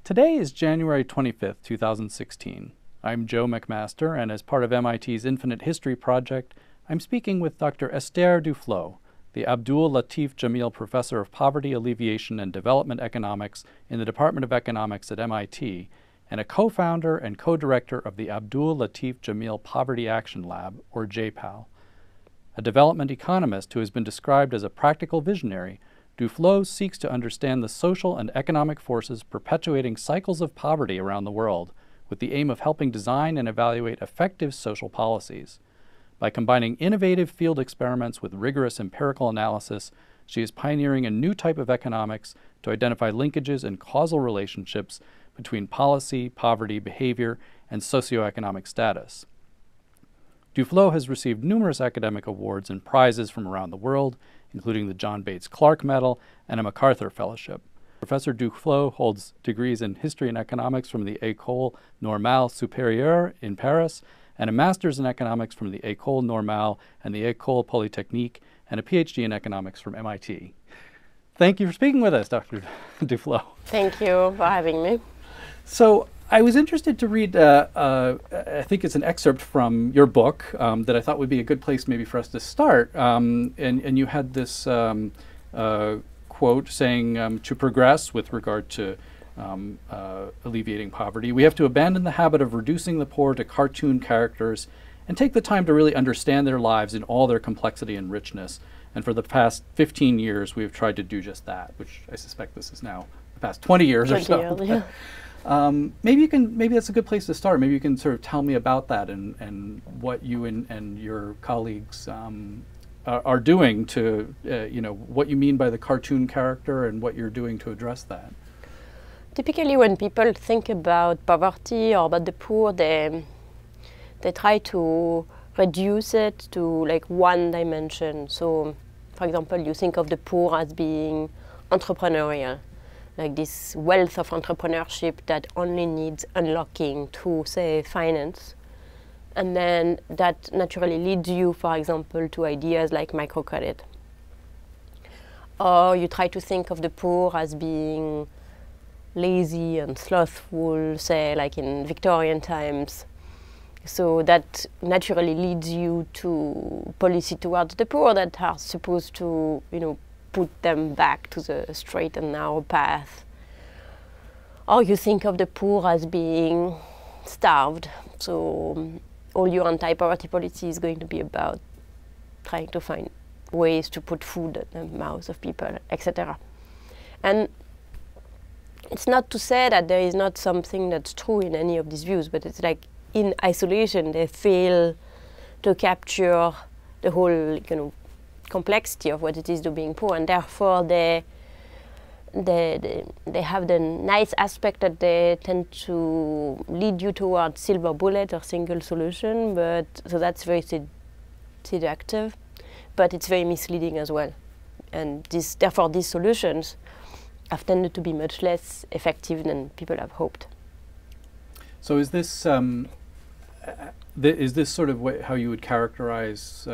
Today is January 25th, 2016. I'm Joe McMaster, and as part of MIT's Infinite History Project, I'm speaking with Dr. Esther Duflo, the Abdul Latif Jameel Professor of Poverty Alleviation and Development Economics in the Department of Economics at MIT, and a co-founder and co-director of the Abdul Latif Jameel Poverty Action Lab, or JPAL. A development economist who has been described as a practical visionary, Duflo seeks to understand the social and economic forces perpetuating cycles of poverty around the world, with the aim of helping design and evaluate effective social policies. By combining innovative field experiments with rigorous empirical analysis, she is pioneering a new type of economics to identify linkages and causal relationships between policy, poverty, behavior, and socioeconomic status. Duflo has received numerous academic awards and prizes from around the world, including the John Bates Clark Medal and a MacArthur Fellowship. Professor Duflo holds degrees in history and economics from the École Normale Supérieure in Paris, and a master's in economics from the École Normale and the École Polytechnique, and a PhD in economics from MIT. Thank you for speaking with us, Dr. Duflo. Thank you for having me. So I was interested to read, I think it's an excerpt from your book that I thought would be a good place maybe for us to start. And you had this quote saying, to progress with regard to alleviating poverty, we have to abandon the habit of reducing the poor to cartoon characters and take the time to really understand their lives in all their complexity and richness. And for the past 15 years, we've tried to do just that, which I suspect this is now the past 20 years or so. Yeah. Maybe that's a good place to start. Maybe you can sort of tell me about that and what you and your colleagues are doing to, what you mean by the cartoon character and what you're doing to address that. Typically when people think about poverty or about the poor, they try to reduce it to like one dimension. So, for example, you think of the poor as being entrepreneurial, like this wealth of entrepreneurship that only needs unlocking through, say, finance. And then that naturally leads you, for example, to ideas like microcredit. Or you try to think of the poor as being lazy and slothful, say, like in Victorian times. So that naturally leads you to policy towards the poor that are supposed to, put them back to the straight and narrow path. Or you think of the poor as being starved. So all your anti-poverty policy is going to be about trying to find ways to put food in the mouths of people, etc. And it's not to say that there is not something that's true in any of these views, but it's like in isolation they fail to capture the whole complexity of what it is to being poor, and therefore they have the nice aspect that they tend to lead you towards silver bullet or single solution, but so that's very seductive, but it's very misleading as well. And therefore these solutions have tended to be much less effective than people have hoped. So is this sort of how you would characterize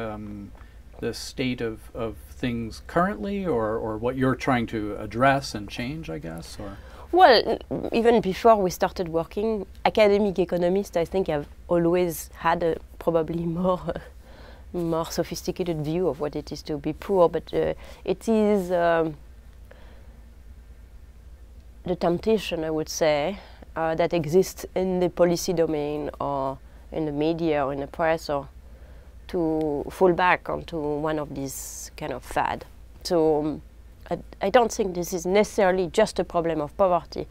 the state of things currently, or what you're trying to address and change, I guess? Or? Well, even before we started working, academic economists, I think, have always had a probably more sophisticated view of what it is to be poor, but it is the temptation, I would say, that exists in the policy domain or in the media or in the press, or to fall back onto one of these kind of fad. So I don't think this is necessarily just a problem of poverty.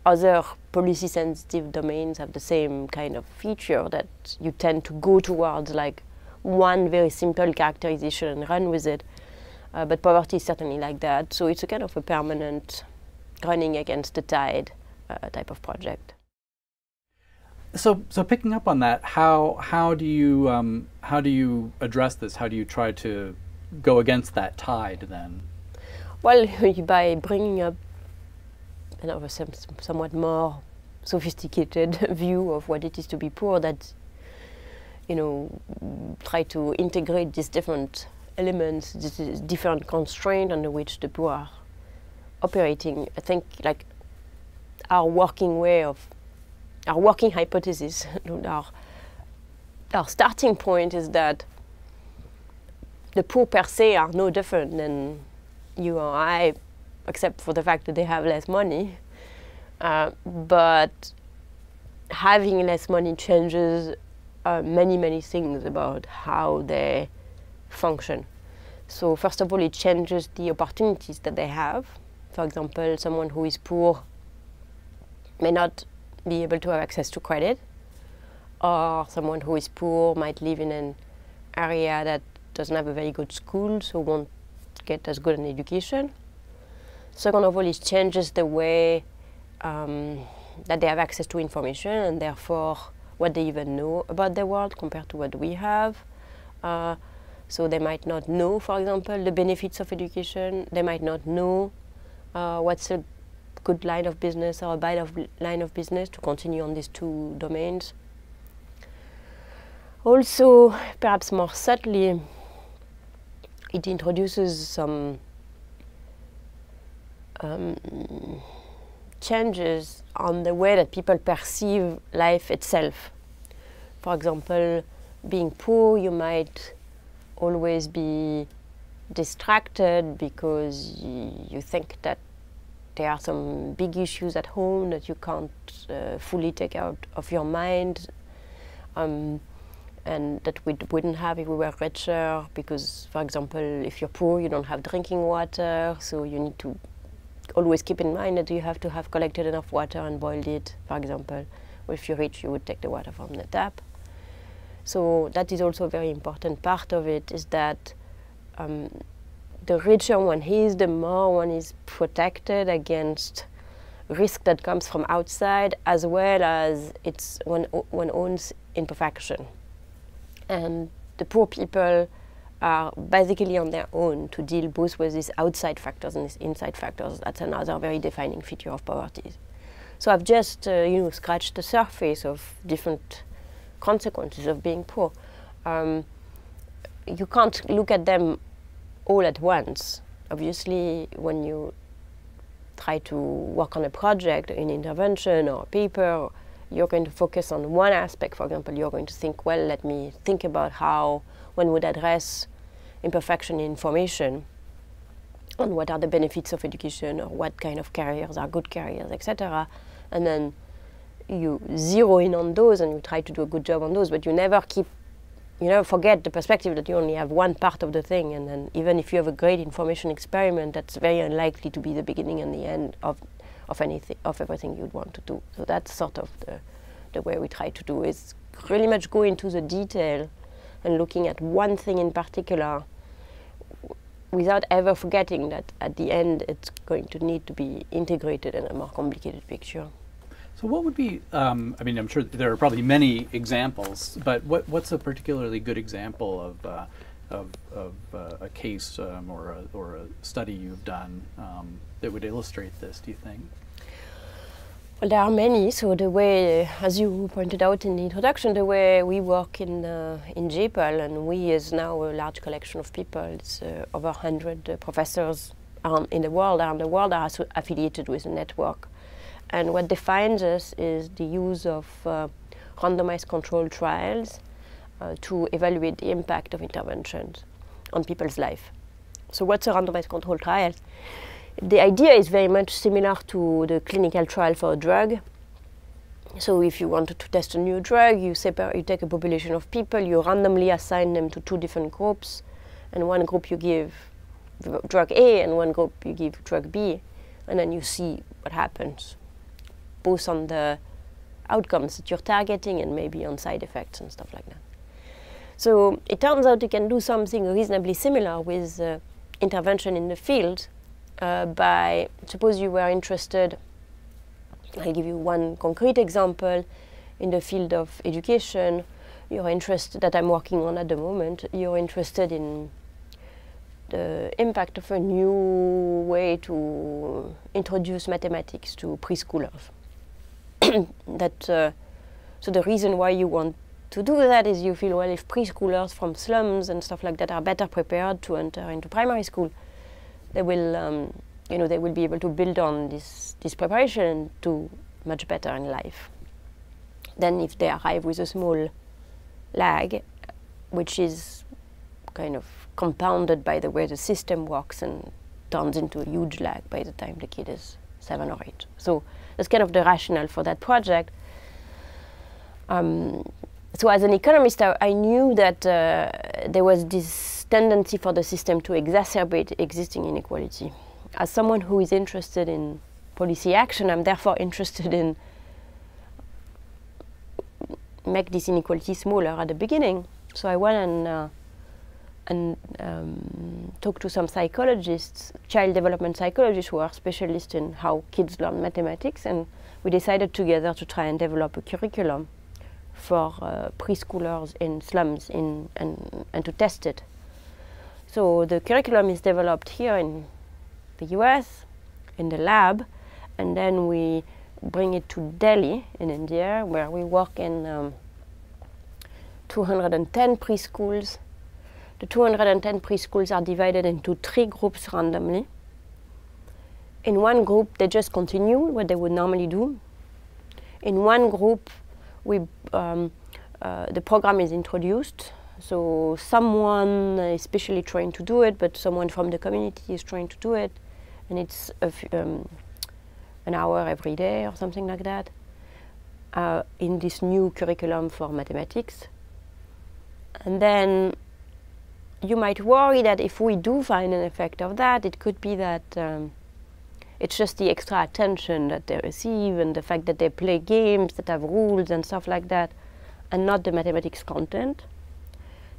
Other policy-sensitive domains have the same kind of feature, that you tend to go towards like one very simple characterization and run with it. But poverty is certainly like that. So it's a kind of a permanent running against the tide type of project. So picking up on that, how do you address this? How do you try to go against that tide then? Well, by bringing up a somewhat more sophisticated view of what it is to be poor, that try to integrate these different elements, these different constraints under which the poor are operating. I think, like, our working way of, our working hypothesis, our starting point is that the poor per se are no different than you or I, except for the fact that they have less money. But having less money changes many things about how they function. So first of all, it changes the opportunities that they have. For example, someone who is poor may not be able to have access to credit, or someone who is poor might live in an area that doesn't have a very good school, so won't get as good an education. Second of all, it changes the way that they have access to information, and therefore what they even know about the world compared to what we have. So they might not know, for example, the benefits of education. They might not know what's a good line of business or a bad line of business, to continue on these two domains. Also, perhaps more subtly, it introduces some changes on the way that people perceive life itself. For example, being poor, you might always be distracted because you think that there are some big issues at home that you can't fully take out of your mind, and that we wouldn't have if we were richer, because, for example, if you're poor, you don't have drinking water, so you need to always keep in mind that you have to have collected enough water and boiled it, for example. Or if you're rich, you would take the water from the tap. So that is also a very important part of it, is that the richer one is, the more one is protected against risk that comes from outside, as well as one owns imperfection. And the poor people are basically on their own to deal both with these outside factors and these inside factors. That's another very defining feature of poverty. So I've just scratched the surface of different consequences of being poor. You can't look at them all at once. Obviously, when you try to work on a project, an intervention or a paper, you're going to focus on one aspect. For example, you're going to think, well, let me think about how one would address imperfection in information, and what are the benefits of education, or what kind of careers are good careers, etc. And then you zero in on those and you try to do a good job on those, but you never forget the perspective that you only have one part of the thing, and then even if you have a great information experiment, that's very unlikely to be the beginning and the end of everything you'd want to do. So that's sort of the way we try to do, is really much go into the detail and looking at one thing in particular without ever forgetting that at the end it's going to need to be integrated in a more complicated picture. So what would be, I mean, I'm sure there are probably many examples, but what's a particularly good example of a case or a study you've done that would illustrate this, do you think? Well, there are many. So the way, as you pointed out in the introduction, the way we work in JPL, and we is now a large collection of people, it's over 100 professors in the world, around the world, are affiliated with a network. And what defines us is the use of randomized controlled trials to evaluate the impact of interventions on people's life. So what's a randomized controlled trial? The idea is very much similar to the clinical trial for a drug. So if you wanted to test a new drug, you take a population of people, you randomly assign them to two different groups, and one group you give drug A and one group you give drug B, and then you see what happens, both on the outcomes that you're targeting and maybe on side effects and stuff like that. So it turns out you can do something reasonably similar with intervention in the field by, suppose you were interested, I'll give you one concrete example, in the field of education, you're interested, that I'm working on at the moment, you're interested in the impact of a new way to introduce mathematics to preschoolers. So the reason why you want to do that is you feel, well, if preschoolers from slums and stuff like that are better prepared to enter into primary school, they will, they will be able to build on this preparation to much better in life than if they arrive with a small lag, which is kind of compounded by the way the system works and turns into a huge lag by the time the kid is 7 or 8. So that's kind of the rationale for that project. So as an economist, I knew that there was this tendency for the system to exacerbate existing inequality. As someone who is interested in policy action, I'm therefore interested in make this inequality smaller at the beginning. So I went and talked to some psychologists, child development psychologists who are specialists in how kids learn mathematics, and we decided together to try and develop a curriculum for preschoolers in slums and to test it. So the curriculum is developed here in the US, in the lab, and then we bring it to Delhi in India, where we work in 210 preschools. The 210 preschools are divided into 3 groups randomly. In one group, they just continue what they would normally do. In one group, the program is introduced. So someone is specially trained to do it, but someone from the community is trained to do it. And it's an hour every day or something like that in this new curriculum for mathematics. And then you might worry that if we do find an effect of that, it could be that it's just the extra attention that they receive and the fact that they play games that have rules and stuff like that, and not the mathematics content.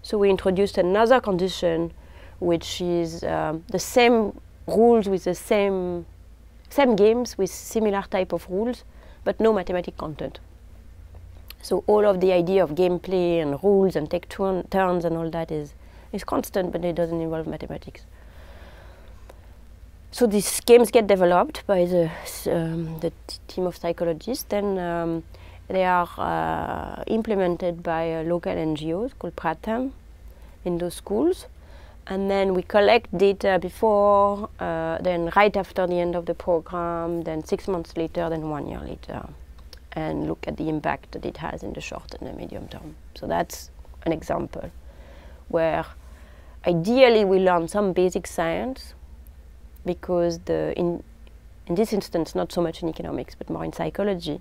So we introduced another condition, which is the same rules with the same games with similar type of rules, but no mathematics content. So all of the idea of gameplay and rules and take turns and all that is constant, but it doesn't involve mathematics. So these games get developed by the team of psychologists, and they are implemented by local NGOs called Pratham in those schools. And then we collect data before, then right after the end of the program, then 6 months later, then 1 year later, and look at the impact that it has in the short and the medium term. So that's an example where ideally we learn some basic science, because in this instance, not so much in economics, but more in psychology,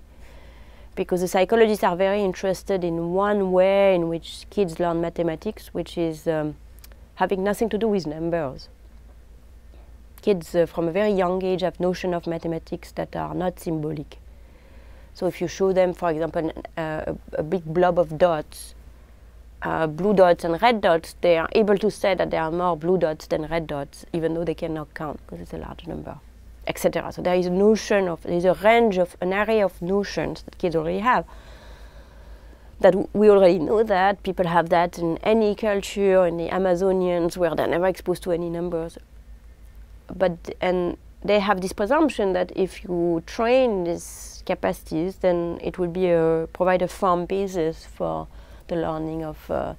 because the psychologists are very interested in one way in which kids learn mathematics, which is having nothing to do with numbers. Kids from a very young age have notion of mathematics that are not symbolic. So if you show them, for example, a big blob of dots, blue dots and red dots, they are able to say that there are more blue dots than red dots, even though they cannot count because it's a large number, etc. So there is a notion of, there is a range of, an array of notions that kids already have. That we already know that people have that in any culture, in the Amazonians, where they're never exposed to any numbers. And they have this presumption that if you train these capacities, then it will be provide a firm basis for the learning of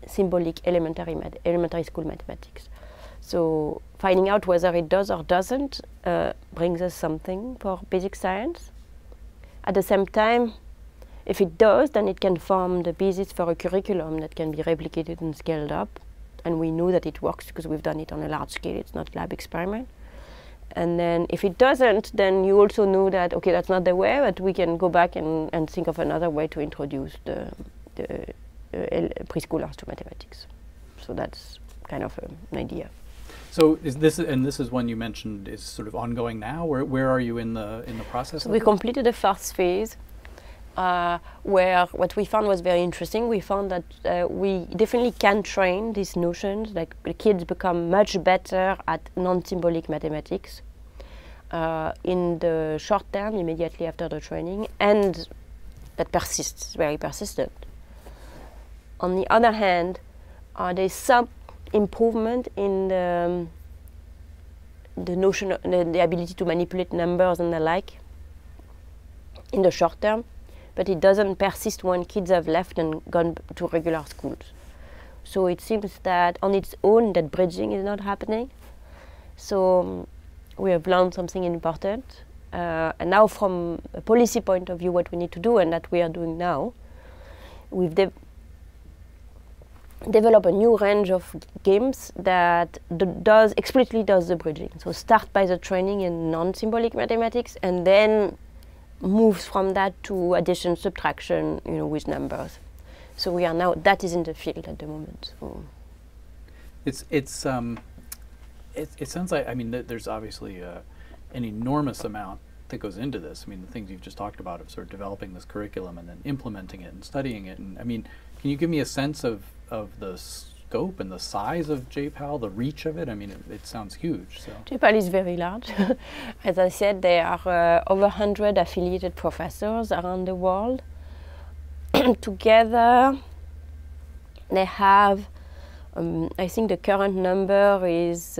symbolic elementary school mathematics. So finding out whether it does or doesn't brings us something for basic science. At the same time, if it does, then it can form the basis for a curriculum that can be replicated and scaled up. And we know that it works because we've done it on a large scale. It's not lab experiment. And then if it doesn't, then you also know that, okay, that's not the way, but we can go back and think of another way to introduce the preschoolers to mathematics. So that's kind of an idea. So is this, and this is one you mentioned is sort of ongoing now? Where are you in the process? So we completed the first phase. Where what we found was very interesting. We found that we definitely can train these notions, like the kids become much better at non-symbolic mathematics in the short term, immediately after the training, and that persists, very persistent. On the other hand, there's some improvement in the notion of the ability to manipulate numbers and the like in the short term. But it doesn't persist when kids have left and gone to regular schools. So it seems that on its own that bridging is not happening. So we have learned something important. And now from a policy point of view, what we need to do, and that we are doing now, we've developed a new range of games that explicitly does the bridging. So start by the training in non-symbolic mathematics and then moves from that to addition, subtraction, with numbers. So we are now, that is in the field at the moment. So. It sounds like, I mean, there's obviously an enormous amount that goes into this. I mean, the things you've just talked about of sort of developing this curriculum and then implementing it and studying it. And I mean, can you give me a sense of the scope and the size of JPAL, the reach of it? I mean, it sounds huge. So JPAL is very large. As I said, there are over 100 affiliated professors around the world. Together, they have, I think the current number is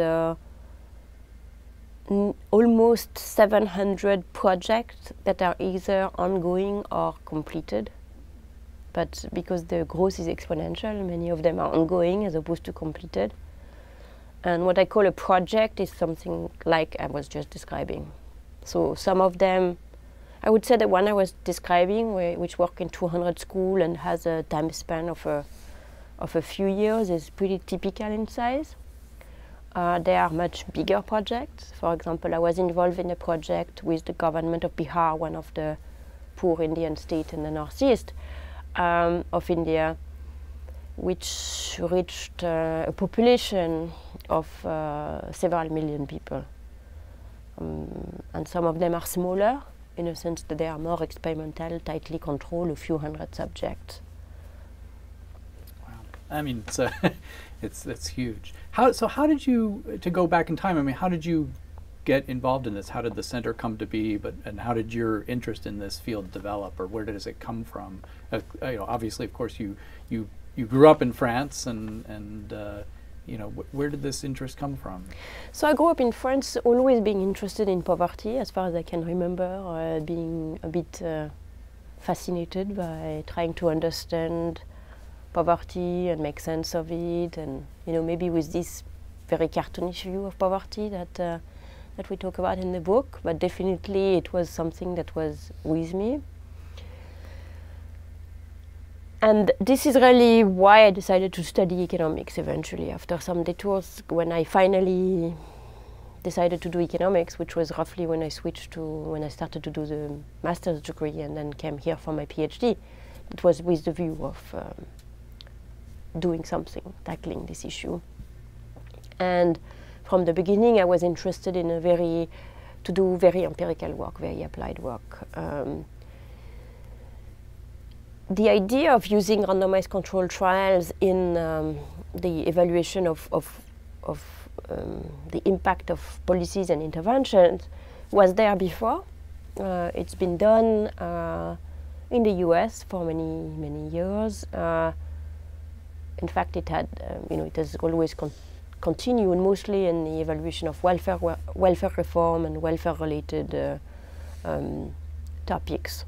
almost 700 projects that are either ongoing or completed. But because the growth is exponential, many of them are ongoing as opposed to completed. And what I call a project is something like I was just describing. So some of them, I would say the one I was describing, which work in 200 schools and has a time span of a few years, is pretty typical in size. There are much bigger projects. For example, I was involved in a project with the government of Bihar, one of the poor Indian states in the northeast of India, which reached a population of several million people. And some of them are smaller, in a sense that they are more experimental, tightly controlled, a few hundred subjects. Wow. I mean, it's huge. So how did you, to go back in time, I mean, how did you get involved in this? How did the center come to be, and how did your interest in this field develop, or where does it come from? Obviously, of course, you grew up in France, and where did this interest come from? So I grew up in France, always being interested in poverty, as far as I can remember, being a bit fascinated by trying to understand poverty and make sense of it, and maybe with this very cartoonish view of poverty that we talk about in the book, but definitely it was something that was with me. And this is really why I decided to study economics eventually, after some detours. When I finally decided to do economics, which was roughly when I started to do the master's degree and then came here for my PhD, it was with the view of doing something, tackling this issue. And from the beginning, I was interested in to do very empirical work, very applied work. The idea of using randomized control trials in the evaluation of the impact of policies and interventions was there before. It's been done in the US for many, many years. In fact, it has always continued, mostly in the evaluation of welfare reform and welfare-related topics.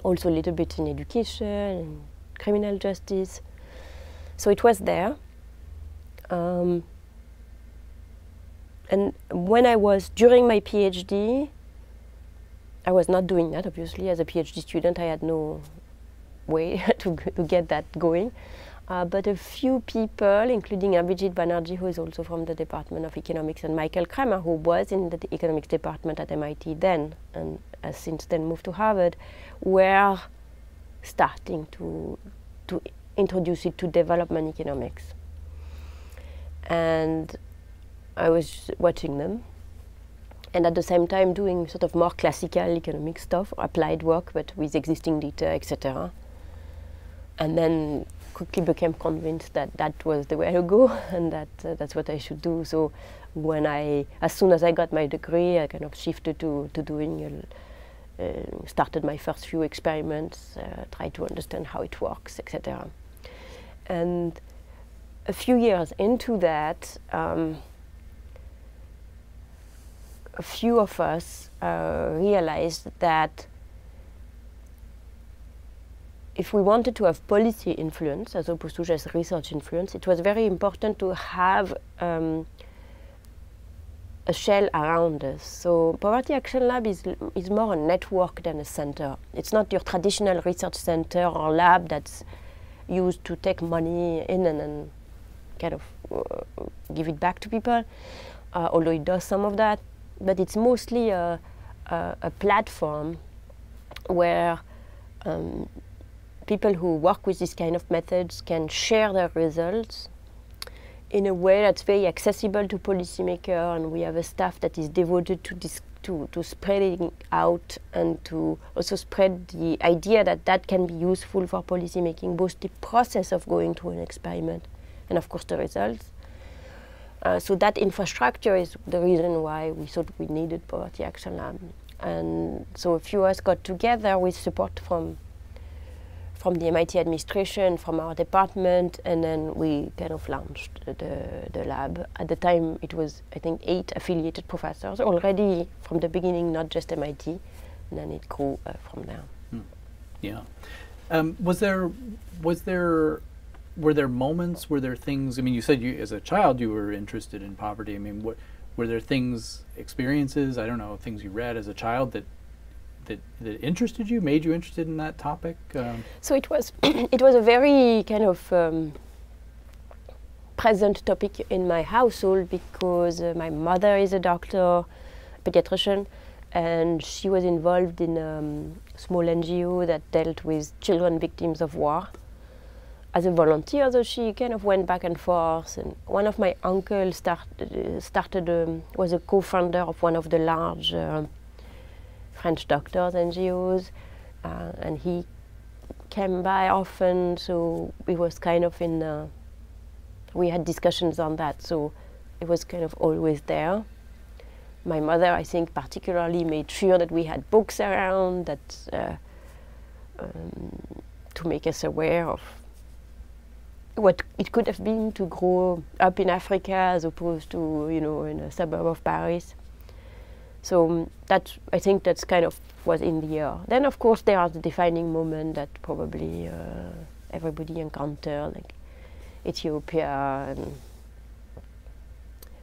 Also a little bit in education and criminal justice. So it was there. And when during my PhD, I was not doing that, obviously. As a PhD student, I had no way to get that going. But a few people, including Abhijit Banerjee, who is also from the Department of Economics, and Michael Kramer, who was in the economics department at MIT then, and has since then moved to Harvard, were starting to introduce it to development economics. And I was watching them, and at the same time doing sort of more classical economic stuff, applied work, but with existing data, etc. And then quickly became convinced that that was the way to go, and that that's what I should do. So as soon as I got my degree, I kind of shifted to doing, started my first few experiments, tried to understand how it works, etc. And a few years into that, a few of us realized that if we wanted to have policy influence as opposed to just research influence, it was very important to have a shell around us. So Poverty Action Lab is more a network than a center. It's not your traditional research center or lab that's used to take money in and then kind of give it back to people, although it does some of that. But it's mostly a platform where people who work with this kind of methods can share their results in a way that's very accessible to policymakers, and we have a staff that is devoted to this, to spreading out and to also spread the idea that that can be useful for policymaking, both the process of going through an experiment and of course the results. So that infrastructure is the reason why we thought we needed Poverty Action Lab. And so a few of us got together with support from the MIT administration, from our department, and then we kind of launched the lab. At the time, it was, I think, 8 affiliated professors, already from the beginning, not just MIT, and then it grew from there. Yeah. Were there moments, were there things, I mean, you said you, as a child, you were interested in poverty. I mean, were there things, experiences, I don't know, things you read as a child that interested you, made you interested in that topic? So it was it was a very kind of present topic in my household because my mother is a doctor, pediatrician, and she was involved in a small NGO that dealt with children victims of war. As a volunteer, though, she kind of went back and forth. And one of my uncles was a co-founder of one of the large French doctors NGOs, and he came by often. So it was kind of in. We had discussions on that, so it was kind of always there. My mother, I think, particularly made sure that we had books around that to make us aware of what it could have been to grow up in Africa as opposed to, you know, in a suburb of Paris. So that, I think that's kind of was in the air. Then of course there are the defining moments that probably everybody encountered, like Ethiopia and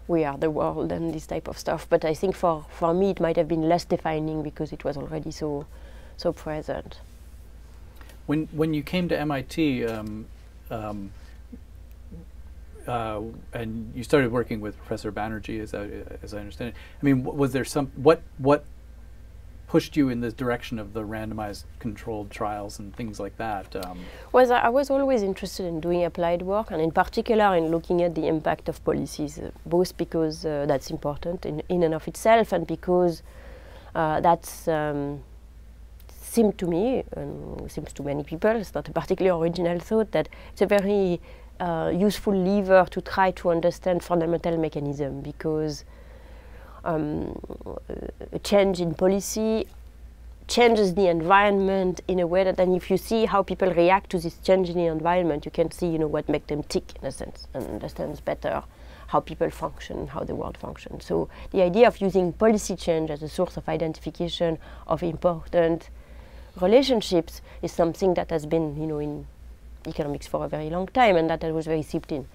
We Are the World and this type of stuff. But I think for me it might have been less defining because it was already so present. When you came to MIT, and you started working with Professor Banerjee, as I understand it. I mean, was there what pushed you in this direction of the randomized controlled trials and things like that? Well, I was always interested in doing applied work, and in particular in looking at the impact of policies, both because that's important in and of itself, and because that's seemed to me, and seems to many people, it's not a particularly original thought, that it's a very useful lever to try to understand fundamental mechanism, because a change in policy changes the environment in a way that then if you see how people react to this change in the environment, you can see, you know, what makes them tick in a sense, and understands better how people function, how the world functions. So the idea of using policy change as a source of identification of important relationships is something that has been, you know, in economics for a very long time, and that I was very seeped in.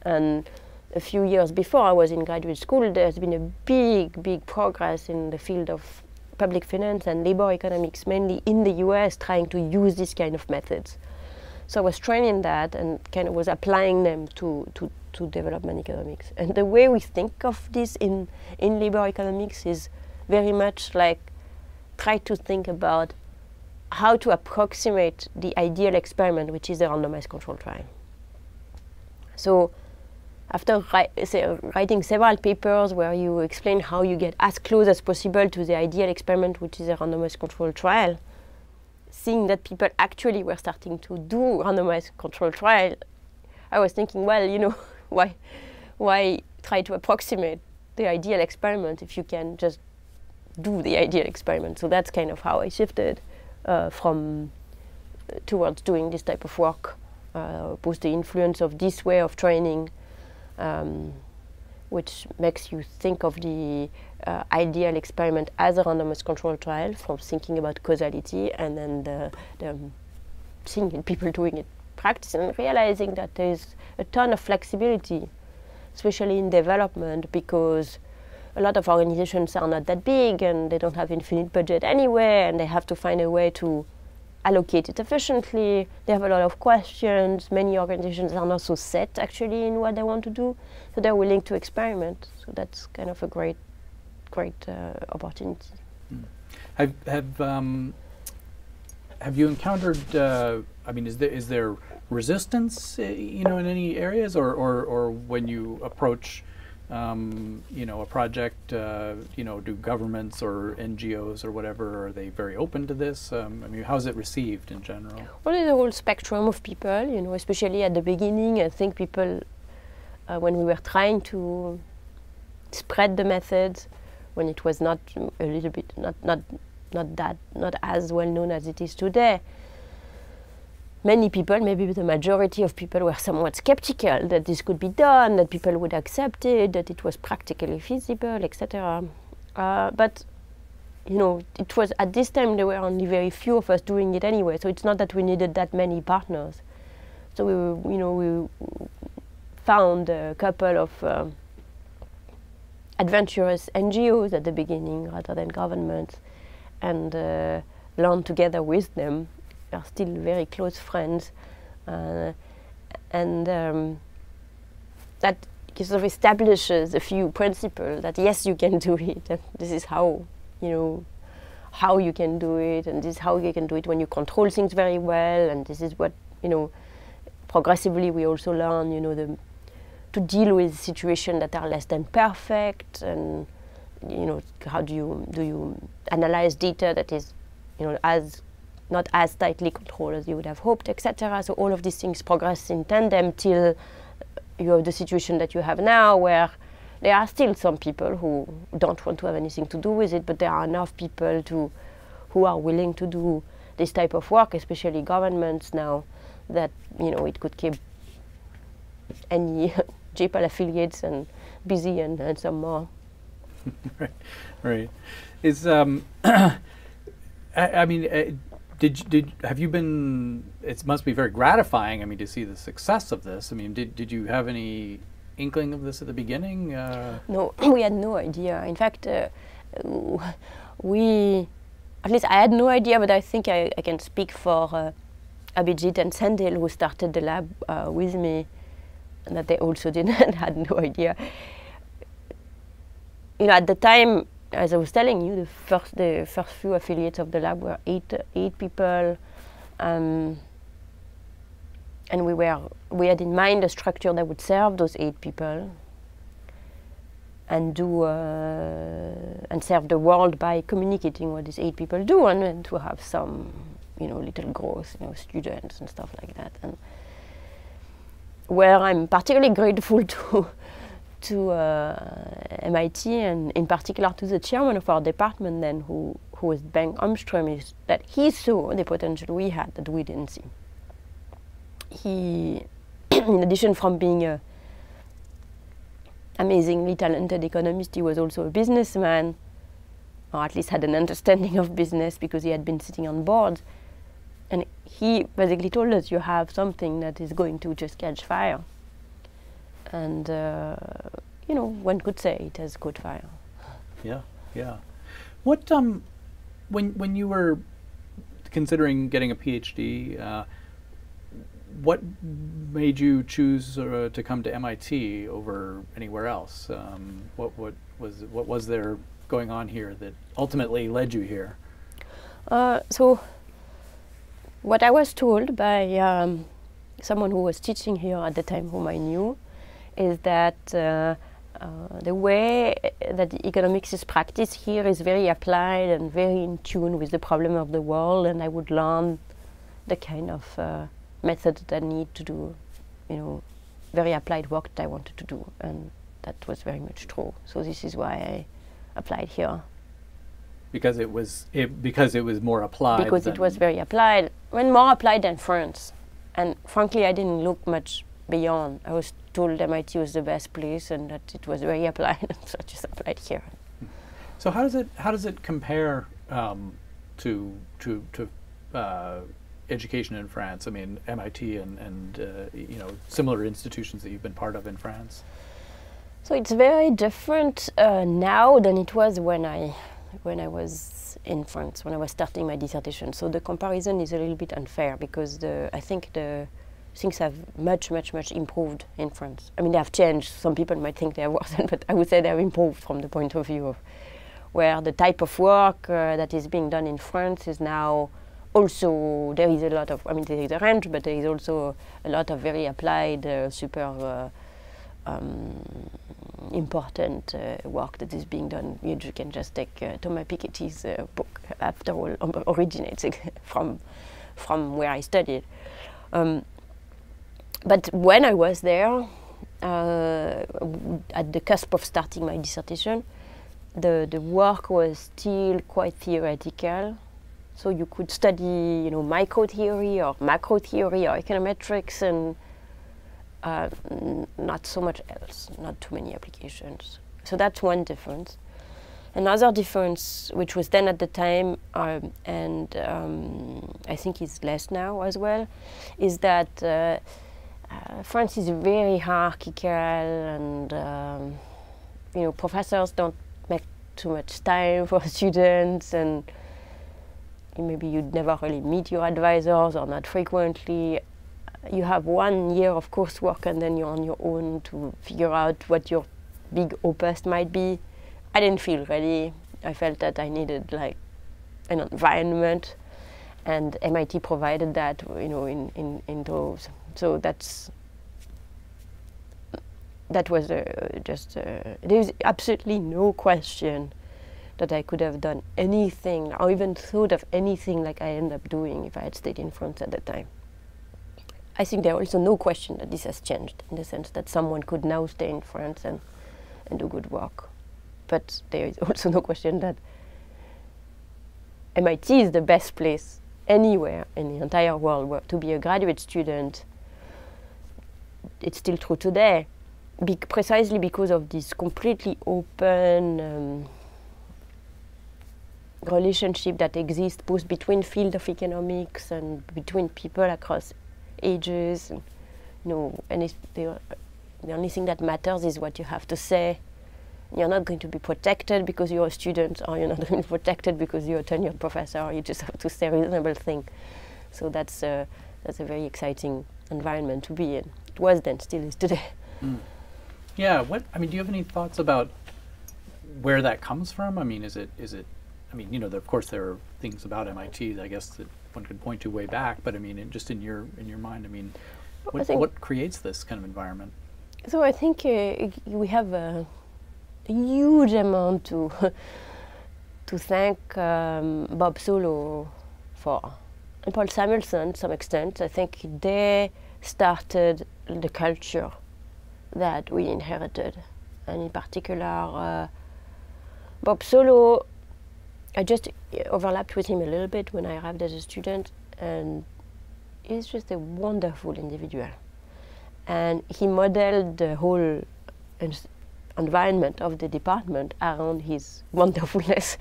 And a few years before I was in graduate school, there's been a big progress in the field of public finance and labor economics, mainly in the US, trying to use this kind of methods. So I was trained in that and kind of was applying them to development economics. And the way we think of this in labor economics is very much like try to think about how to approximate the ideal experiment, which is a randomized controlled trial. So after writing several papers where you explain how you get as close as possible to the ideal experiment, which is a randomized controlled trial, seeing that people actually were starting to do randomized controlled trial, I was thinking, well, you know, why try to approximate the ideal experiment if you can just do the ideal experiment? So that's kind of how I shifted towards doing this type of work, both the influence of this way of training, which makes you think of the ideal experiment as a randomized controlled trial, from thinking about causality, and then the seeing people doing it practice and realizing that there's a ton of flexibility, especially in development, because a lot of organizations are not that big and they don't have infinite budget anyway, and they have to find a way to allocate it efficiently. They have a lot of questions. Many organizations are not so set actually in what they want to do, so they're willing to experiment. So that's kind of a great opportunity. Have you encountered? I mean, is there resistance, in any areas, or when you approach, a project, do governments or NGOs or whatever, are they very open to this? I mean, how's it received in general? Well, there's a whole spectrum of people, especially at the beginning. I think people, when we were trying to spread the methods, when it was not a little bit, not as well known as it is today, many people, maybe the majority of people, were somewhat skeptical that this could be done, that people would accept it, that it was practically feasible, etc. But it was at this time there were only very few of us doing it anyway. So it's not that we needed that many partners. So we found a couple of adventurous NGOs at the beginning rather than governments, and learned together with them. We are still very close friends, and that sort of establishes a few principles that yes, you can do it, and this is how you can do it, and this is how you can do it when you control things very well, and this is what progressively we also learn to deal with situations that are less than perfect, and how do you analyze data that is not as tightly controlled as you would have hoped, etc. So all of these things progress in tandem till you have the situation that you have now, where there are still some people who don't want to have anything to do with it, but there are enough people who are willing to do this type of work, especially governments now, that it could keep any JPAL affiliates and busy and some more. Right. Is I mean, have you been? It must be very gratifying. I mean, to see the success of this. I mean, did you have any inkling of this at the beginning? No, we had no idea. In fact, at least I had no idea, but I think I can speak for Abhijit and Sandil, who started the lab with me, and that they also had no idea. At the time, as I was telling you, the first few affiliates of the lab were eight people, and we had in mind a structure that would serve those 8 people, and serve the world by communicating what these 8 people do, and to have some little growth, students and stuff like that. And where I'm particularly grateful to MIT, and in particular to the chairman of our department then, who was Bengt Omström, is that he saw the potential we had that we didn't see. He, in addition from being a amazingly talented economist, he was also a businessman, or at least had an understanding of business because he had been sitting on boards. And he basically told us, you have something that is going to just catch fire. And, one could say it has caught fire. Yeah. What, when you were considering getting a PhD, what made you choose to come to MIT over anywhere else? What was there going on here that ultimately led you here? So, what I was told by someone who was teaching here at the time, whom I knew, is that the way that economics is practiced here is very applied and very in tune with the problem of the world, and I would learn the kind of methods that I need to do, very applied work that I wanted to do, and that was very much true. So this is why I applied here. Because it was more applied. Because it was very applied, more applied than France, and frankly, I didn't look much beyond. I was told MIT was the best place, and that it was very applied, and so I just applied here. So how does it compare to education in France? I mean, MIT and similar institutions that you've been part of in France. So it's very different now than it was when I was in France, when I was starting my dissertation. So the comparison is a little bit unfair because I think the things have much improved in France. I mean, they have changed. Some people might think they have worsened, but I would say they have improved from the point of view of where the type of work that is being done in France is now also, there is a lot of, I mean, there is a range, but there is also a lot of very applied, super important work that is being done. You can just take Thomas Piketty's book, after all, originates from where I studied. But when I was there, at the cusp of starting my dissertation, the work was still quite theoretical. So you could study, you know, micro theory or macro theory or econometrics, and not so much else, not too many applications. So that's one difference. Another difference, which was then at the time, and I think is less now as well, is that France is very hierarchical, and you know, professors don't make too much time for students, and maybe you'd never really meet your advisors or not frequently. You have 1 year of coursework and then you're on your own to figure out what your big opus might be. I didn't feel ready. I felt that I needed like an environment, and MIT provided that, you know, in those. So that was there's absolutely no question that I could have done anything or even thought of anything like I ended up doing if I had stayed in France at the time. I think there is also no question that this has changed, in the sense that someone could now stay in France and do good work. But there is also no question that MIT is the best place anywhere in the entire world to be a graduate student. It's still true today, precisely because of this completely open relationship that exists both between field of economics and between people across ages. And, you know, and the only thing that matters is what you have to say. You're not going to be protected because you're a student, or you're not going to be protected because you're a tenured professor. You just have to say a reasonable thing. So that's a very exciting environment to be in. It was then, still is today. Mm. Yeah. Do you have any thoughts about where that comes from? I mean, is it? I mean, you know, of course there are things about MIT, I guess, that one could point to way back. But I mean, just in your mind, I mean, what creates this kind of environment? So I think we have a huge amount to thank Bob Solow for, and Paul Samuelson to some extent. I think they started the culture that we inherited, and in particular Bob Solow. I just overlapped with him a little bit when I arrived as a student, and he's just a wonderful individual. And he modeled the whole environment of the department around his wonderfulness.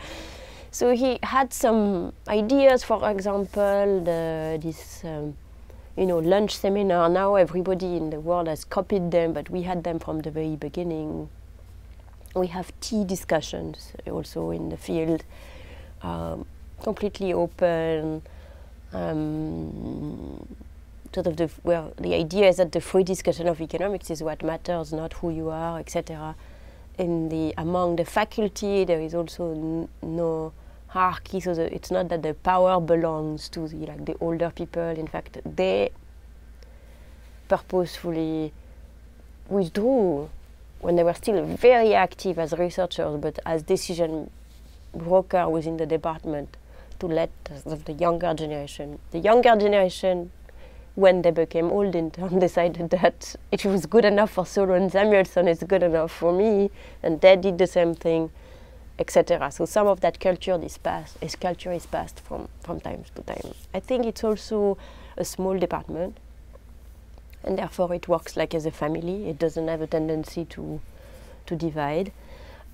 So he had some ideas, for example, this lunch seminar. Now everybody in the world has copied them, but we had them from the very beginning. We have tea discussions also in the field. Completely open, where the idea is that the free discussion of economics is what matters, not who you are, etc. Among the faculty, there is also no hierarchy, so it's not that the power belongs to the older people. In fact, they purposefully withdrew when they were still very active as researchers, but as decision broker within the department, to let the younger generation. The younger generation, when they became old in turn, decided that it was good enough for Solow and Samuelson, it's good enough for me, and they did the same thing, etc. So some of that culture is passed from time to time. I think it's also a small department, and therefore it works like as a family. It doesn't have a tendency to divide.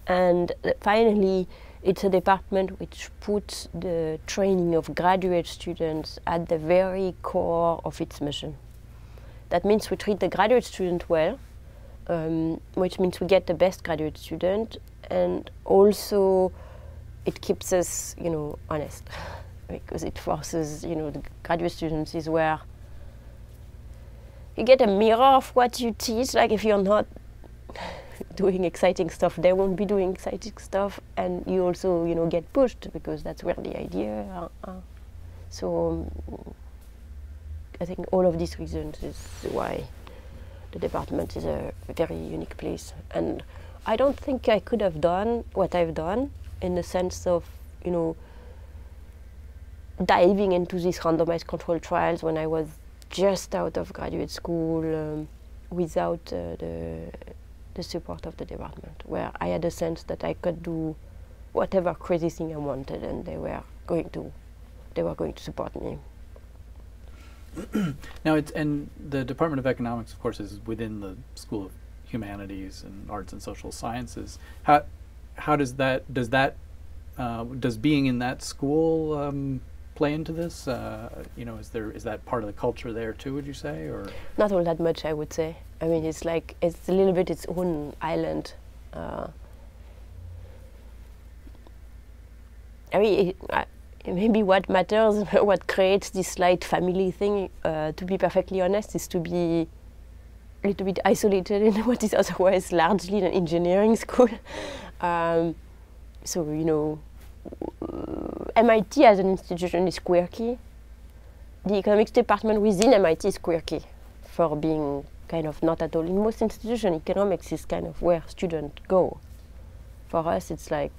And finally, it's a department which puts the training of graduate students at the very core of its mission. That means we treat the graduate student well, which means we get the best graduate student, and also it keeps us, honest, because it forces, the graduate students is where you get a mirror of what you teach. Like if you're not doing exciting stuff, they won't be doing exciting stuff, and you also, get pushed because that's where the idea are. So I think all of these reasons is why the department is a very unique place. And I don't think I could have done what I've done in the sense of, diving into these randomized controlled trials when I was just out of graduate school without the support of the department, where I had a sense that I could do whatever crazy thing I wanted, and they were going to support me. Now, and the Department of Economics, of course, is within the School of Humanities and Arts and Social Sciences. How does being in that school play into this? Is that part of the culture there too, would you say, or not all that much? I would say. I mean, it's a little bit its own island. Maybe what matters, what creates this slight family thing, to be perfectly honest, is to be a little bit isolated in what is otherwise largely an engineering school. MIT as an institution is quirky. The economics department within MIT is quirky for being kind of not at all. In most institutions, economics is kind of where students go. For us, it's like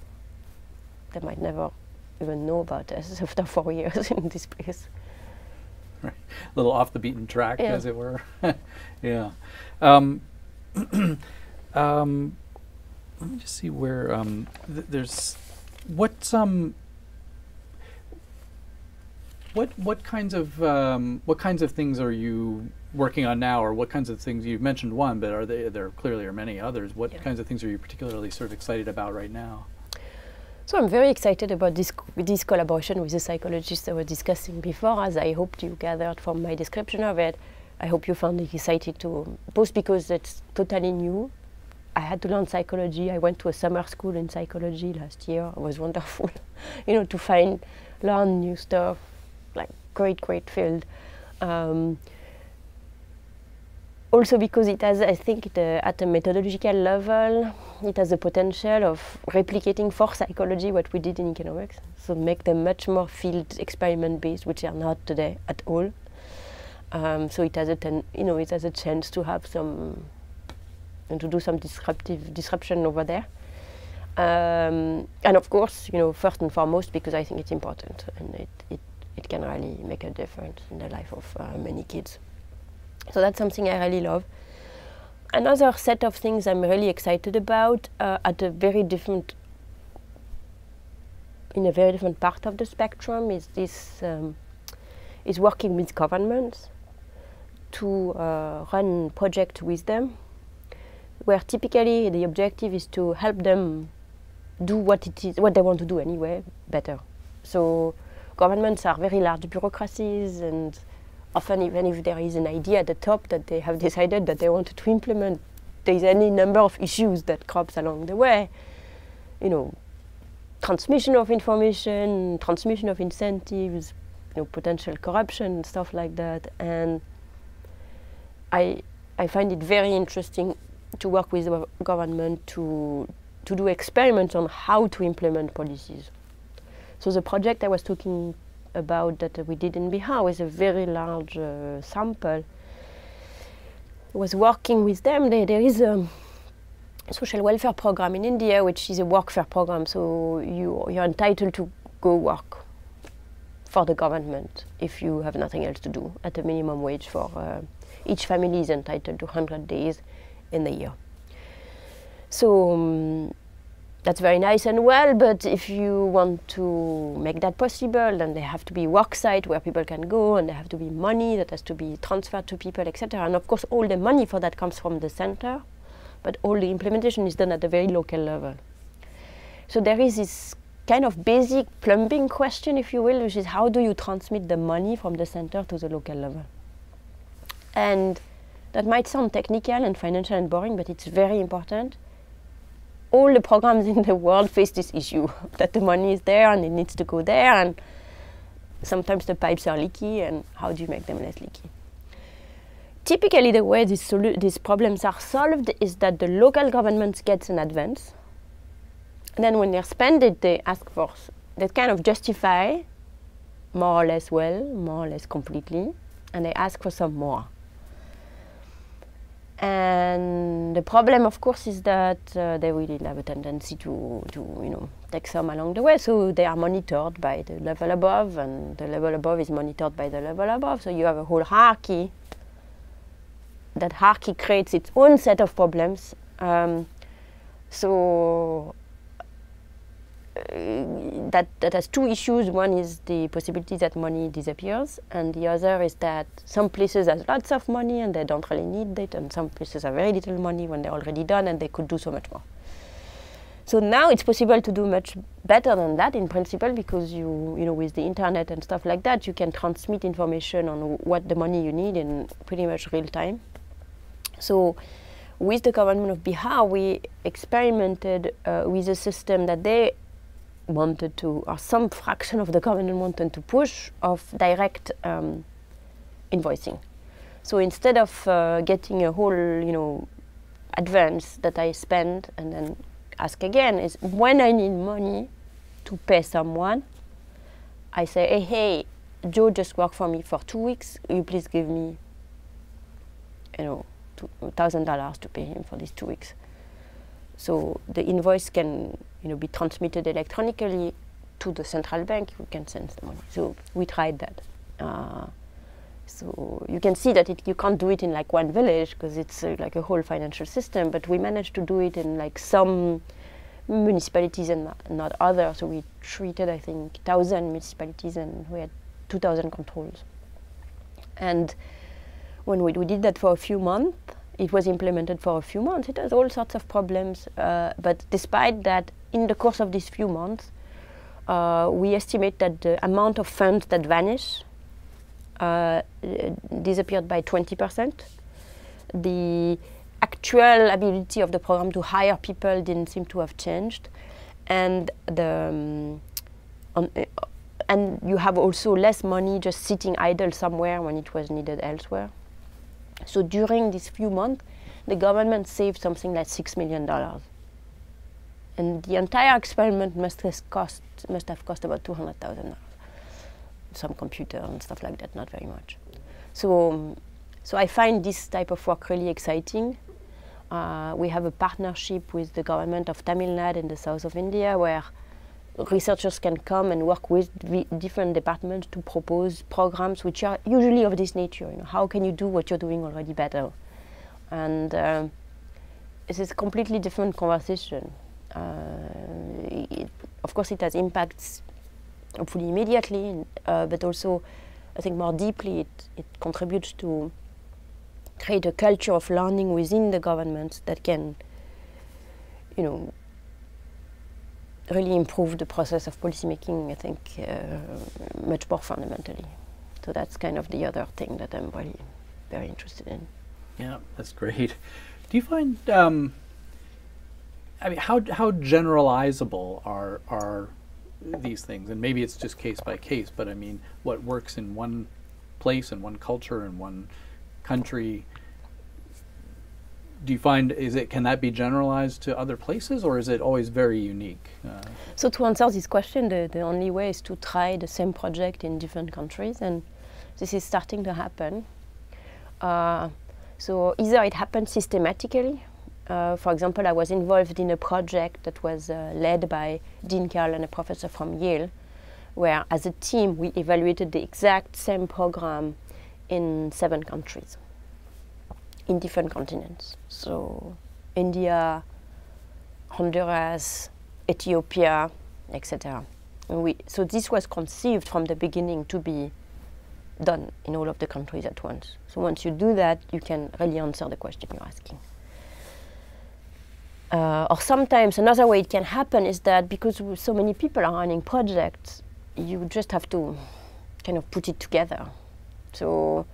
they might never even know about us after 4 years in this place. Right. A little off the beaten track, yeah. As it were. Yeah. Let me just see where there's what kinds of things are you working on now, or what kinds of things? You've mentioned one, but there clearly are many others. What kinds of things are you particularly sort of excited about right now? So I'm very excited about this collaboration with the psychologist I was discussing before, as I hoped you gathered from my description of it. I hope you found it exciting too, both because it's totally new. I had to learn psychology. I went to a summer school in psychology last year. It was wonderful, to learn new stuff, like great field. Also because it has, I think, at a methodological level, it has the potential of replicating for psychology what we did in economics. So make them much more field experiment based, which they are not today at all. So it has a chance to have some, and to do some disruption over there. And of course, first and foremost, because I think it's important and it can really make a difference in the life of many kids. So that's something I really love. Another set of things I'm really excited about in a very different part of the spectrum is this is working with governments to run projects with them, where typically the objective is to help them do what they want to do anyway better. So governments are very large bureaucracies, and often even if there is an idea at the top that they have decided that they wanted to implement, there's any number of issues that crops along the way. Transmission of information, transmission of incentives, potential corruption, stuff like that. And I find it very interesting to work with the government to do experiments on how to implement policies. So the project I was talking about that we did in Bihar was a very large sample. I was working with them. There is a social welfare program in India, which is a workfare program. So you're entitled to go work for the government if you have nothing else to do at a minimum wage. For each family is entitled to 100 days in the year. So that's very nice and well, but if you want to make that possible, then there have to be work site where people can go, and there have to be money that has to be transferred to people, etc. And of course, all the money for that comes from the center, but all the implementation is done at a very local level. So there is this kind of basic plumbing question, if you will, which is how do you transmit the money from the center to the local level? And that might sound technical and financial and boring, but it's very important. All the programs in the world face this issue, that the money is there and it needs to go there, and sometimes the pipes are leaky, and how do you make them less leaky? Typically, the way these problems are solved is that the local government gets an advance, and then when they spend it, they ask for, they kind of justify more or less well, more or less completely, and they ask for some more. And the problem, of course, is that they will have a tendency to take some along the way. So they are monitored by the level above, and the level above is monitored by the level above. So you have a whole hierarchy. That hierarchy creates its own set of problems. That has two issues. One is the possibility that money disappears, and the other is that some places have lots of money and they don't really need it, and some places have very little money when they're already done and they could do so much more. So now it's possible to do much better than that in principle, because with the internet and stuff like that, you can transmit information on what the money you need in pretty much real time. So with the government of Bihar, we experimented with a system that they wanted to, or some fraction of the government wanted to push, of direct invoicing. So instead of getting a whole, advance that I spend and then ask again, is when I need money to pay someone, I say, hey, Joe just worked for me for 2 weeks. Will you please give me, $1,000 to pay him for these 2 weeks? So the invoice can be transmitted electronically to the central bank. You can send the money. So we tried that. So you can see that you can't do it in like one village, because it's like a whole financial system, but we managed to do it in like some municipalities and not others. So we treated, I think, 1,000 municipalities, and we had 2,000 controls. And when we did that for a few months, it was implemented for a few months. It has all sorts of problems, but despite that, in the course of these few months, we estimate that the amount of funds that vanish disappeared by 20%. The actual ability of the program to hire people didn't seem to have changed, and and you have also less money just sitting idle somewhere when it was needed elsewhere. So during these few months, the government saved something like $6 million. And the entire experiment must have cost about $200,000. Some computer and stuff like that, not very much. So I find this type of work really exciting. We have a partnership with the government of Tamil Nadu in the south of India, where researchers can come and work with different departments to propose programs which are usually of this nature. How can you do what you're doing already better? And it's a completely different conversation. Of course, it has impacts, hopefully immediately, but also, I think more deeply, it contributes to create a culture of learning within the government that can, really improve the process of policymaking, I think, much more fundamentally. So that's kind of the other thing that I'm really very interested in. Yeah, that's great. Do you find, how generalizable are these things? And maybe it's just case by case, but I mean, what works in one place, in one culture, in one country, do you find, can that be generalized to other places, or is it always very unique? So to answer this question, the only way is to try the same project in different countries, and this is starting to happen. So either it happens systematically. For example, I was involved in a project that was led by Dean Carroll and a professor from Yale, where as a team we evaluated the exact same program in 7 countries, in different continents. So India, Honduras, Ethiopia, etc. So this was conceived from the beginning to be done in all of the countries at once. So once you do that, you can really answer the question you're asking. Or sometimes another way it can happen is that because so many people are running projects, you just have to kind of put it together. So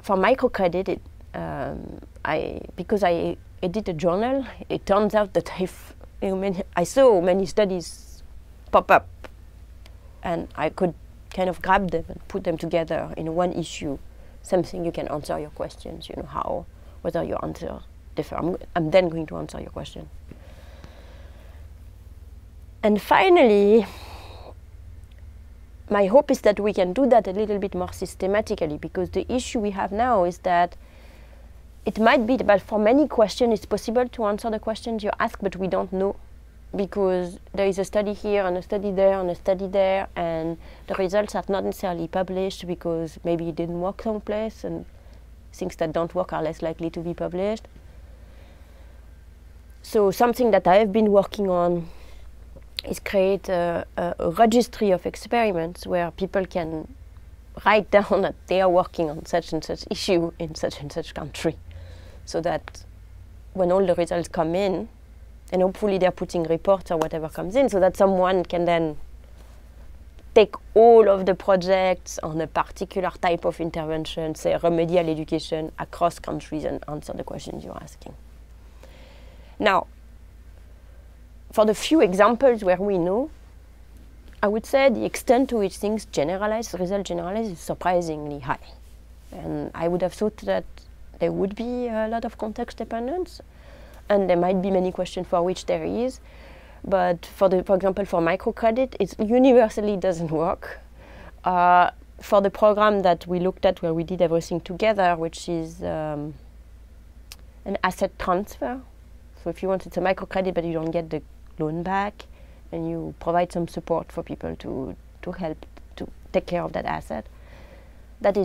for microcredit, because I edit a journal, it turns out that I saw many studies pop up, and I could kind of grab them and put them together in one issue, something you can answer your questions, whether your answer differ. I'm then going to answer your question. And finally, my hope is that we can do that a little bit more systematically, because the issue we have now is that it might be that for many questions it's possible to answer the questions you ask, but we don't know, because there is a study here and a study there and a study there, and the results are not necessarily published because maybe it didn't work someplace, and things that don't work are less likely to be published. So something that I have been working on is create a registry of experiments where people can write down that they are working on such and such issue in such and such country, so that when all the results come in, and hopefully they're putting reports or whatever comes in, so that someone can then take all of the projects on a particular type of intervention, say remedial education, across countries and answer the questions you're asking. Now, for the few examples where we know, I would say the extent to which things generalize, results generalize, is surprisingly high. And I would have thought that there would be a lot of context dependence, and there might be many questions for which there is. But for example, for microcredit, it universally doesn't work. For the program that we looked at, where we did everything together, which is an asset transfer. So if you want, it's a microcredit, but you don't get the loan back, and you provide some support for people to help to take care of that asset. That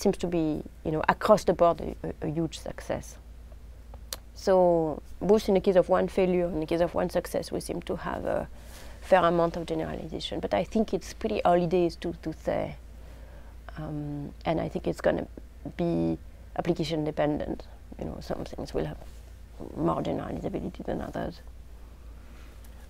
seems to be, across the board a huge success. So both in the case of one failure and in the case of one success, we seem to have a fair amount of generalization. But I think it's pretty early days to say. And I think it's going to be application dependent. Some things will have more generalizability than others.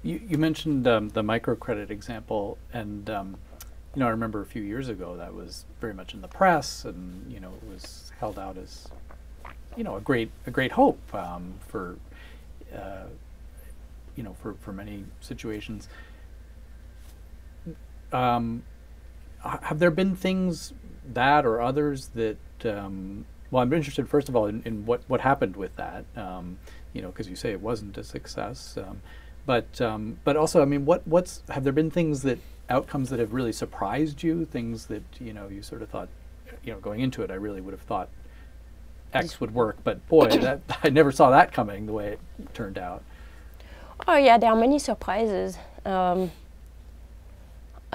You mentioned the microcredit example, and I remember a few years ago that was very much in the press, and it was held out as a great hope for many situations. Have there been things that or others that well, I'm interested first of all in what happened with that, because you say it wasn't a success, but also, I mean, have there been outcomes that have really surprised you? Things that you sort of thought, going into it, I really would have thought X would work, but boy, I never saw that coming the way it turned out. Oh yeah, there are many surprises. I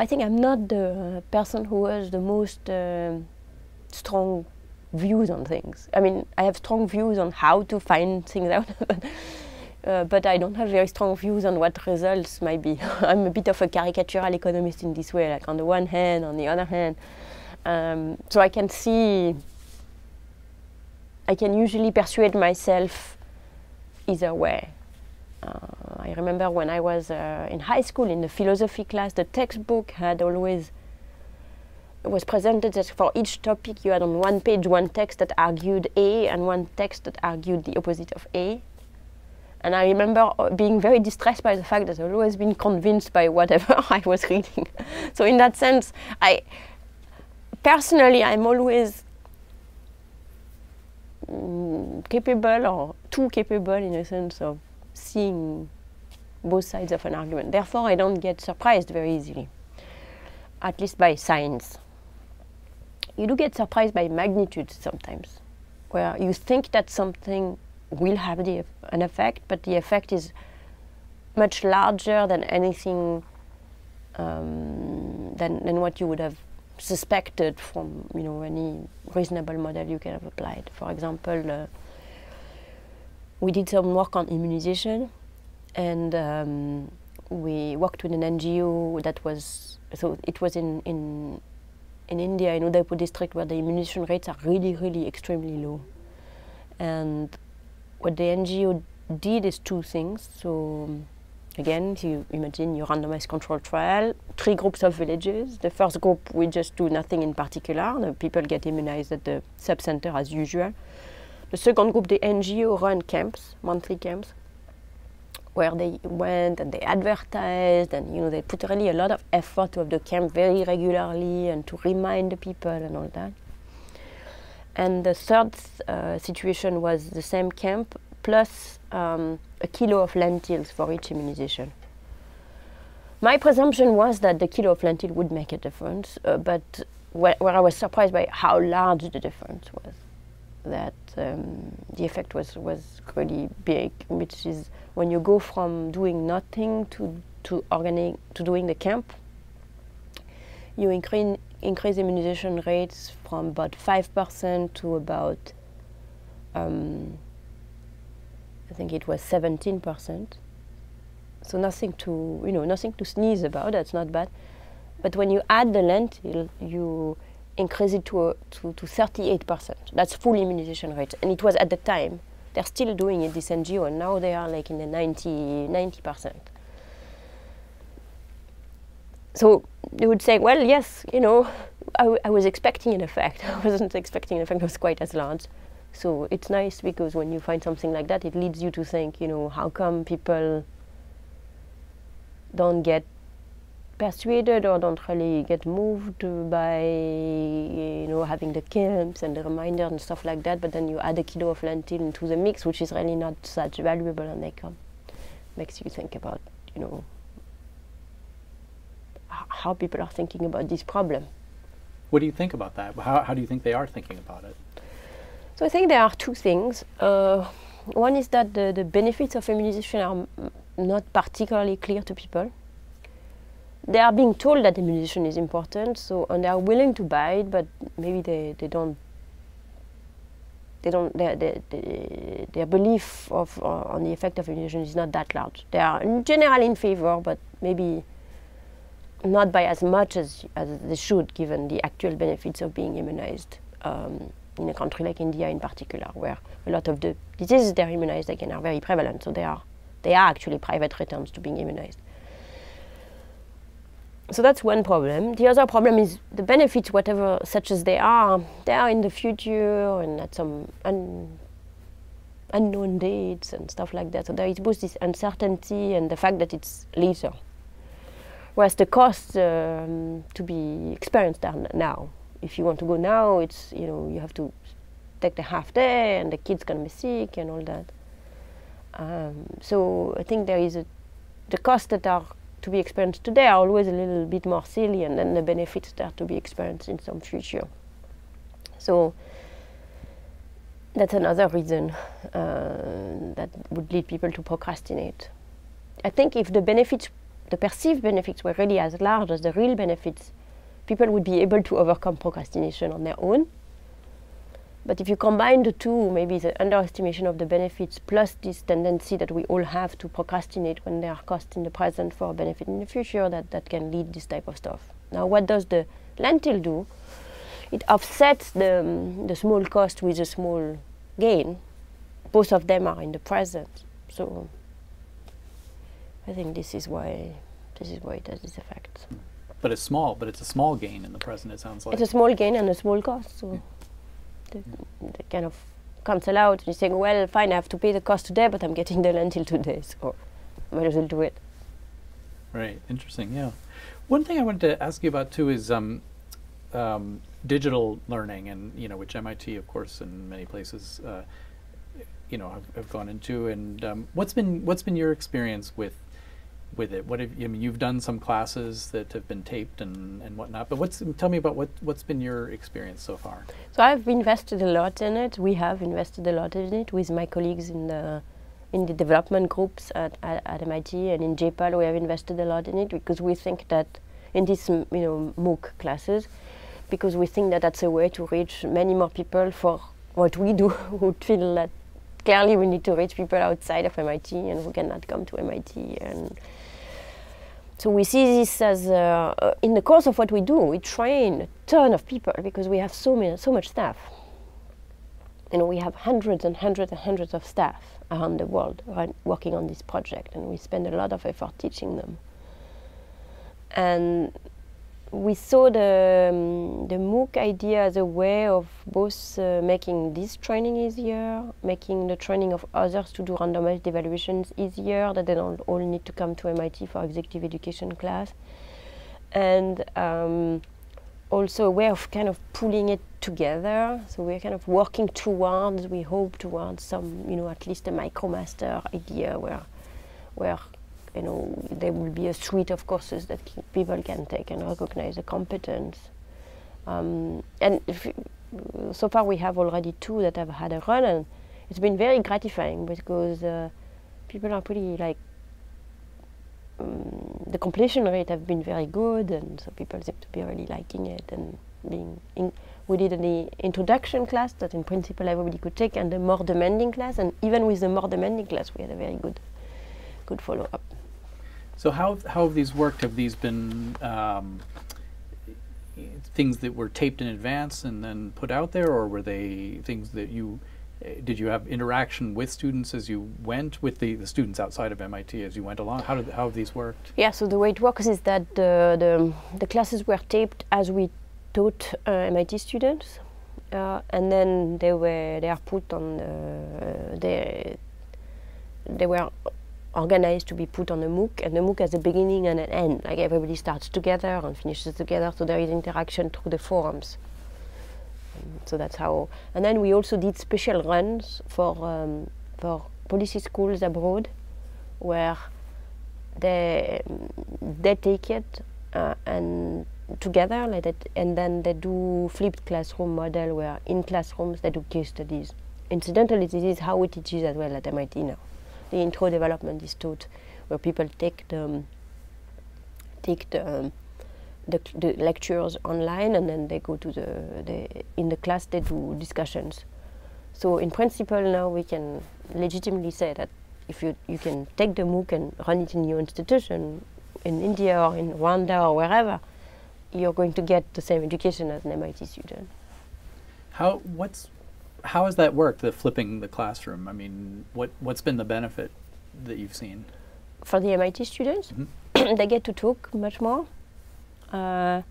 think I'm not the person who has the most strong views on things. I mean, I have strong views on how to find things out, but I don't have very strong views on what results might be. I'm a bit of a caricatural economist in this way, like on the one hand, on the other hand. So I can usually persuade myself either way. I remember when I was in high school in the philosophy class, the textbook was presented that for each topic you had on one page one text that argued A and one text that argued the opposite of A. And I remember being very distressed by the fact that I've always been convinced by whatever I was reading. So in that sense, personally, I'm always capable, or too capable in a sense, of seeing both sides of an argument. Therefore, I don't get surprised very easily, at least by science. You do get surprised by magnitude sometimes, where you think that something will have an effect, but the effect is much larger than anything than what you would have suspected from any reasonable model you can have applied. For example, we did some work on immunization, and we worked with an NGO that was in India, in Udaipur district, where the immunization rates are really extremely low. And what the NGO did is two things. So again, you imagine your randomized control trial, 3 groups of villages. The first group, we just do nothing in particular. The people get immunized at the sub-center as usual. The second group, the NGO, run camps, monthly camps, where they went and they advertised, and they put really a lot of effort to have the camp very regularly and to remind the people and all that. And the third situation was the same camp plus a kilo of lentils for each immunization. My presumption was that the kilo of lentil would make a difference, but where I was surprised by how large the difference was. That the effect was really big, which is when you go from doing nothing to doing the camp, you increase immunization rates from about 5% to about I think it was 17%. So nothing to sneeze about. That's not bad. But when you add the lentil, you increase it to 38%. That's full immunization rate. And it was at the time. They're still doing it, this NGO, and now they are like in the 90%. So you would say, well, yes, I was expecting an effect. I wasn't expecting an effect that was quite as large. So it's nice because when you find something like that, it leads you to think, how come people don't get persuaded or don't really get moved by having the camps and the reminders and stuff like that, but then you add a kilo of lentil into the mix, which is really not such valuable, and makes you think about how people are thinking about this problem. What do you think about that? How do you think they are thinking about it? So I think there are two things. One is that the benefits of immunization are not particularly clear to people. They are being told that immunization is important, and they are willing to buy it, but maybe their belief on the effect of immunization is not that large. They are generally in favor, but maybe not by as much as they should, given the actual benefits of being immunized in a country like India in particular, where a lot of the diseases they're immunized again are very prevalent. So they are actually private returns to being immunized. So that's one problem. The other problem is the benefits, whatever such as they are in the future and at some unknown dates and stuff like that. So there is both this uncertainty and the fact that it's later. Whereas the costs to be experienced are now. If you want to go now, it's you have to take the half day and the kid's gonna be sick and all that. So I think there is the costs that are to be experienced today are always a little bit more salient than the benefits that are to be experienced in some future. So that's another reason that would lead people to procrastinate. I think if the perceived benefits were really as large as the real benefits, people would be able to overcome procrastination on their own. But if you combine the two, maybe the underestimation of the benefits plus this tendency that we all have to procrastinate when there are costs in the present for a benefit in the future, that can lead this type of stuff. Now, what does the lentil do? It offsets the small cost with a small gain. Both of them are in the present. So I think this is why it has this effect. But it's small, but it's a small gain in the present, it sounds like. It's a small gain and a small cost. So. They kind of cancel out. You say, well, fine, I have to pay the cost today, but I'm getting the lentil today, so I might as well do it. Right, interesting, yeah. One thing I wanted to ask you about too is digital learning, and which MIT, of course, and many places, have gone into. And what's been your experience with it? What have you've done some classes that have been taped and whatnot, but tell me about what's been your experience so far? So I've invested a lot in it. We have invested a lot in it with my colleagues in the development groups at MIT and in JPAL. We have invested a lot in it because we think that in these MOOC classes, because we think that that's a way to reach many more people for what we do, who feel that clearly we need to reach people outside of MIT and who cannot come to MIT. And so we see this as, in the course of what we do, we train a ton of people because we have so much staff. We have hundreds and hundreds and hundreds of staff around the world working on this project, and we spend a lot of effort teaching them. And we saw the MOOC idea as a way of both making this training easier, making the training of others to do randomized evaluations easier, that they don't all need to come to MIT for executive education class, and also a way of kind of pulling it together. So we're kind of working towards, we hope towards some, at least a MicroMaster idea where there will be a suite of courses that people can take and recognize the competence. And so far we have already 2 that have had a run, and it's been very gratifying because people are pretty the completion rate have been very good, and so people seem to be really liking it and we did an introduction class that in principle everybody could take, and a more demanding class, and even with the more demanding class we had a very good follow-up. So how have these worked? Have these been things that were taped in advance and then put out there, or were they things that did you have interaction with students as you went, with the students outside of MIT as you went along? How have these worked? Yeah, so the way it works is that the classes were taped as we taught MIT students, and then they are put on they were organized to be put on a MOOC, and the MOOC has a beginning and an end. Like everybody starts together and finishes together, so there is interaction through the forums. So that's how. And then we also did special runs for policy schools abroad, where they take it and together like that, and then they do flipped classroom model where in classrooms they do case studies. Incidentally, this is how we teach it as well at MIT now. The intro development is taught where people take the lectures online, and then they go to in the class they do discussions. So in principle now we can legitimately say that if you can take the MOOC and run it in your institution in India or in Rwanda or wherever, you're going to get the same education as an MIT student. How has that worked, the flipping the classroom? I mean, what's been the benefit that you've seen? For the MIT students, they get to talk much more. They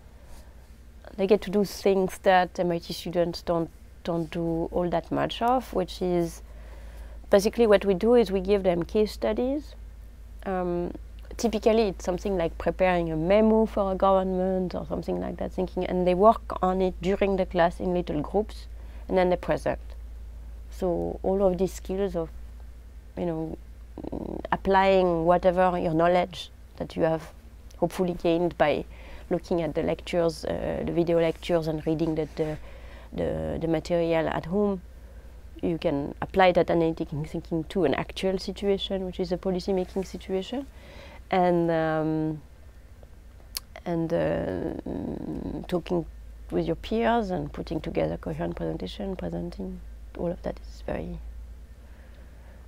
get to do things that MIT students don't do all that much of, which is basically what we do is we give them case studies. Typically it's something like preparing a memo for a government or something like that, and they work on it during the class in little groups, and then they present. So all of these skills of, applying whatever your knowledge that you have hopefully gained by looking at the lectures, the video lectures, and reading the material at home, you can apply that analytical thinking to an actual situation, which is a policy-making situation, and talking with your peers and putting together coherent presentation, presenting. All of that is very,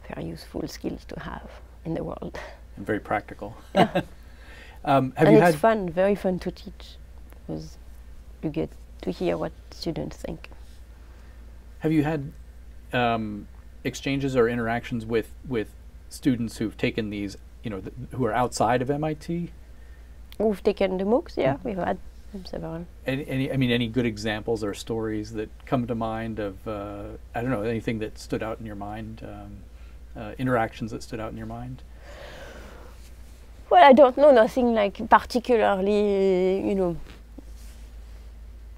very useful skills to have in the world. And very practical. Yeah. And it's fun, very fun to teach, because you get to hear what students think. Have you had exchanges or interactions with students who've taken these, who are outside of MIT? Who've taken the MOOCs, yeah, we've had several. Any good examples or stories that come to mind of, I don't know, anything that stood out in your mind, interactions that stood out in your mind? Well, I don't know, nothing like particularly,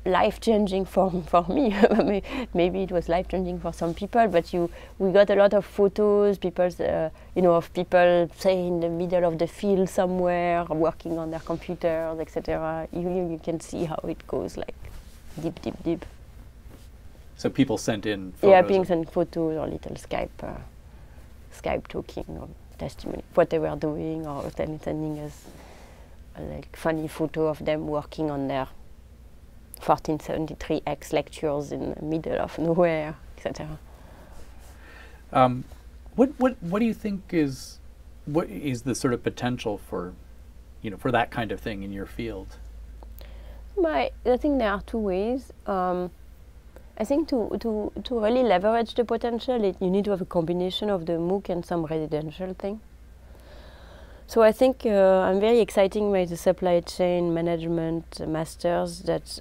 life-changing for me. Maybe it was life-changing for some people, but we got a lot of photos, of people, say, in the middle of the field somewhere, working on their computers, etc. You can see how it goes, like, deep, deep, deep. So people sent in photos? Yeah, people sent photos or little Skype talking or testimony, what they were doing, or them sending us a funny photo of them working on their 1473X lectures in the middle of nowhere, etc. What do you think what is the sort of potential for, for that kind of thing in your field? I think there are two ways. I think to really leverage the potential, you need to have a combination of the MOOC and some residential thing. So I think I'm very excited by the supply chain management masters that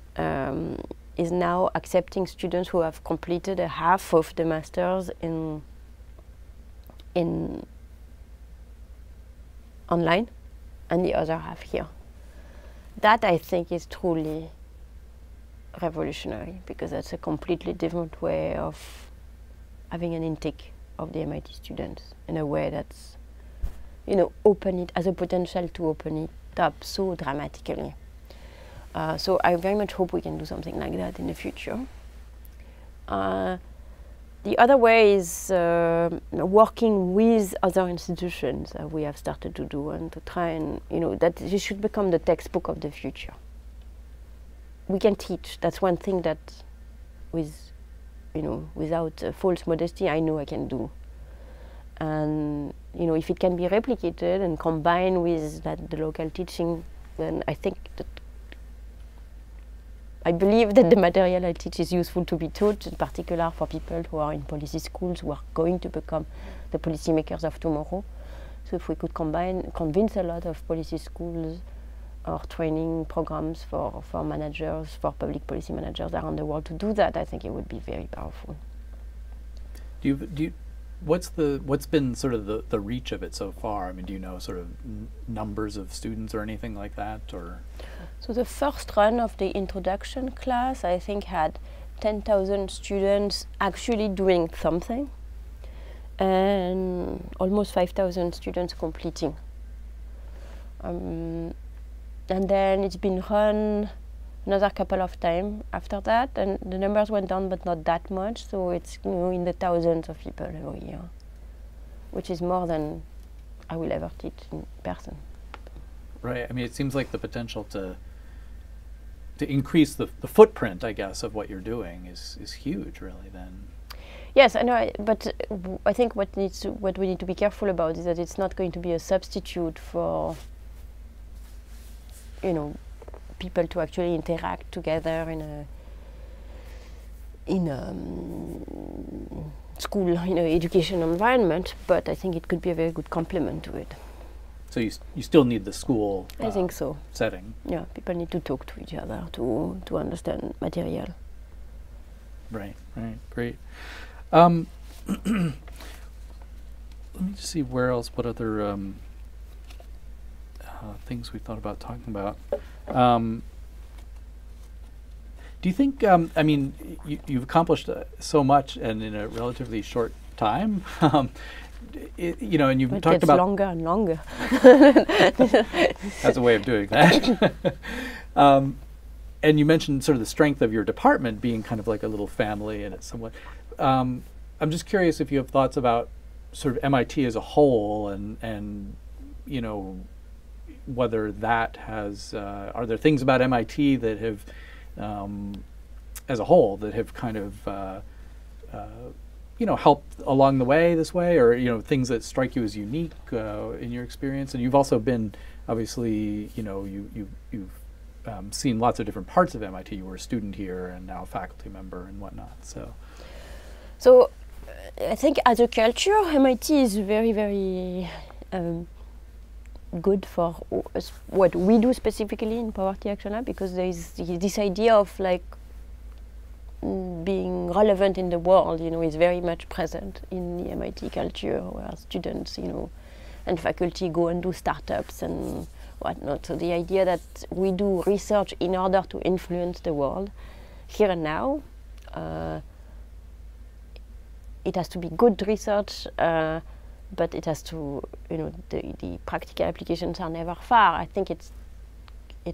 is now accepting students who have completed a half of the masters in online and the other half here. That I think is truly revolutionary, because that's a completely different way of having an intake of the MIT students in a way that's, you know, open it as a potential to open it up so dramatically. So I very much hope we can do something like that in the future. The other way is working with other institutions that we have started to do, and to try and, you know, that this should become the textbook of the future. We can teach. That's one thing that, with, you know, without false modesty, I know I can do. And, you know, if it can be replicated and combined with the local teaching, then I think that I believe that the material I teach is useful to be taught, in particular for people who are in policy schools, who are going to become the policymakers of tomorrow. So if we could convince a lot of policy schools or training programs for managers, for public policy managers around the world to do that, I think it would be very powerful. What's been sort of the reach of it so far? I mean, do you know sort of numbers of students or anything like that, or? So the first run of the introduction class, I think, had 10,000 students actually doing something, and almost 5,000 students completing. And then it's been run another couple of times after that, and the numbers went down, but not that much. So it's, you know, in the thousands of people every year, which is more than I will ever teach in person. Right. I mean, it seems like the potential to increase the footprint, I guess, of what you're doing is huge, really. Then. Yes, I know, but I think what we need to be careful about is that it's not going to be a substitute for, you know, people to actually interact together in a school, you know, education environment. But I think it could be a very good complement to it. So you still need the school. I think so. Setting. Yeah, people need to talk to each other to understand material. Right. Great. Let me just see what other things we thought about talking about. Do you think, I mean, you've accomplished so much and in a relatively short time, you know, and you've talked about— It gets longer and longer. That's a way of doing that. And you mentioned sort of the strength of your department being kind of like a little family, and it's somewhat, I'm just curious if you have thoughts about sort of MIT as a whole, and you know, whether that has, are there things about MIT that have, as a whole, that have kind of, you know, helped along the way this way, or, you know, things that strike you as unique in your experience? And you've also been, obviously, you know, you've seen lots of different parts of MIT. You were a student here and now a faculty member and whatnot. So I think as a culture, MIT is very, very good for what we do specifically in Poverty Action Lab, because there is this idea of like being relevant in the world, you know, is very much present in the MIT culture, where students, you know, and faculty go and do startups and whatnot. So the idea that we do research in order to influence the world here and now, it has to be good research, but it has to, you know, the practical applications are never far. I think it's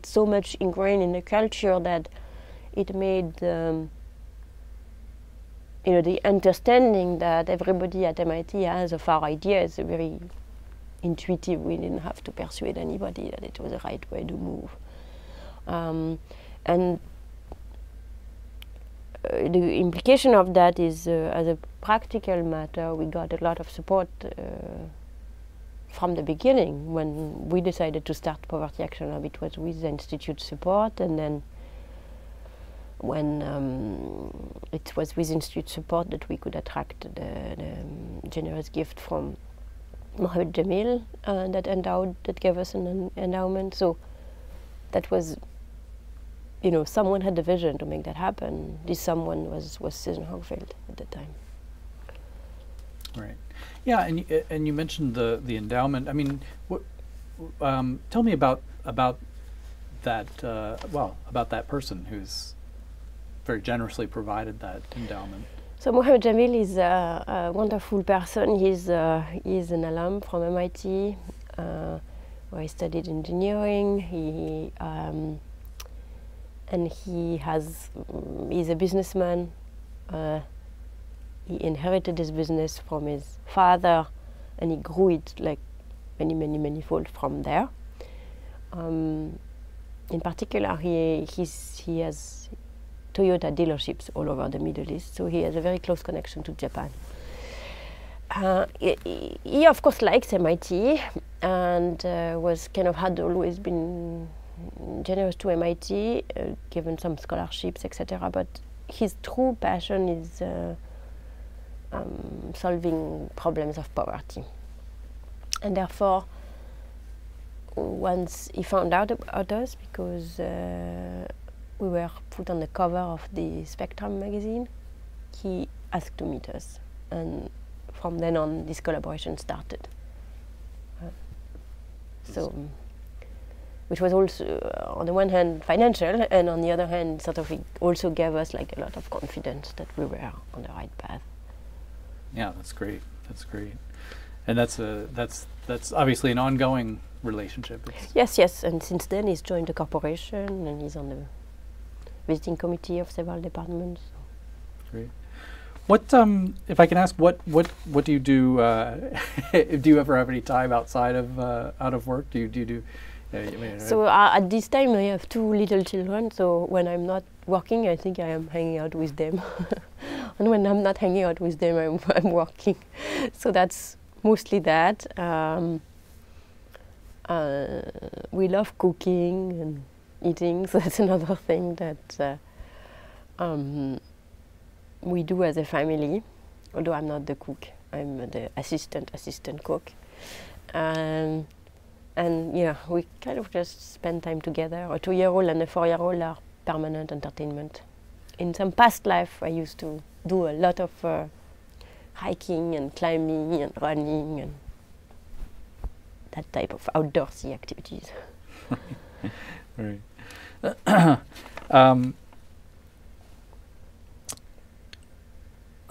so much ingrained in the culture that it made you know, the understanding that everybody at MIT has a far idea is very intuitive. We didn't have to persuade anybody that it was the right way to move. And the implication of that is, as a practical matter, we got a lot of support from the beginning. When we decided to start Poverty Action Lab, it was with the Institute support, and then when it was with Institute support that we could attract the generous gift from Mohammed Jamil that gave us an endowment. So that was, someone had the vision to make that happen. This someone was Susan Hogfield at the time. Right. Yeah, and you mentioned the endowment. I mean, tell me about that. About that person who's very generously provided that endowment. So Mohammed Jamil is a wonderful person. He's an alum from MIT, where he studied engineering. He's a businessman. He inherited his business from his father, and he grew it like many fold from there. In particular, he has Toyota dealerships all over the Middle East, so he has a very close connection to Japan. He of course likes MIT and had always been generous to MIT, given some scholarships, etc. But his true passion is solving problems of poverty. And therefore, once he found out about us, because we were put on the cover of the Spectrum magazine, he asked to meet us. And from then on, this collaboration started. Which was also, on the one hand, financial, and on the other hand, sort of, it also gave us like a lot of confidence that we were on the right path. Yeah, that's great. That's great, and that's obviously an ongoing relationship. Yes, and since then he's joined the corporation and he's on the visiting committee of several departments. Great. What, if I can ask, what do you do? Do you ever have any time outside of out of work? Do you do? So at this time I have 2 little children. So when I'm not working, I think I am hanging out with them, and when I'm not hanging out with them, I'm working. So that's mostly that. We love cooking and eating, so that's another thing that we do as a family, although I'm not the cook. I'm the assistant cook. And yeah, we kind of just spend time together. A 2-year-old and a 4-year-old are permanent entertainment. In some past life, I used to do a lot of hiking and climbing and running and that type of outdoorsy activities. Right. Let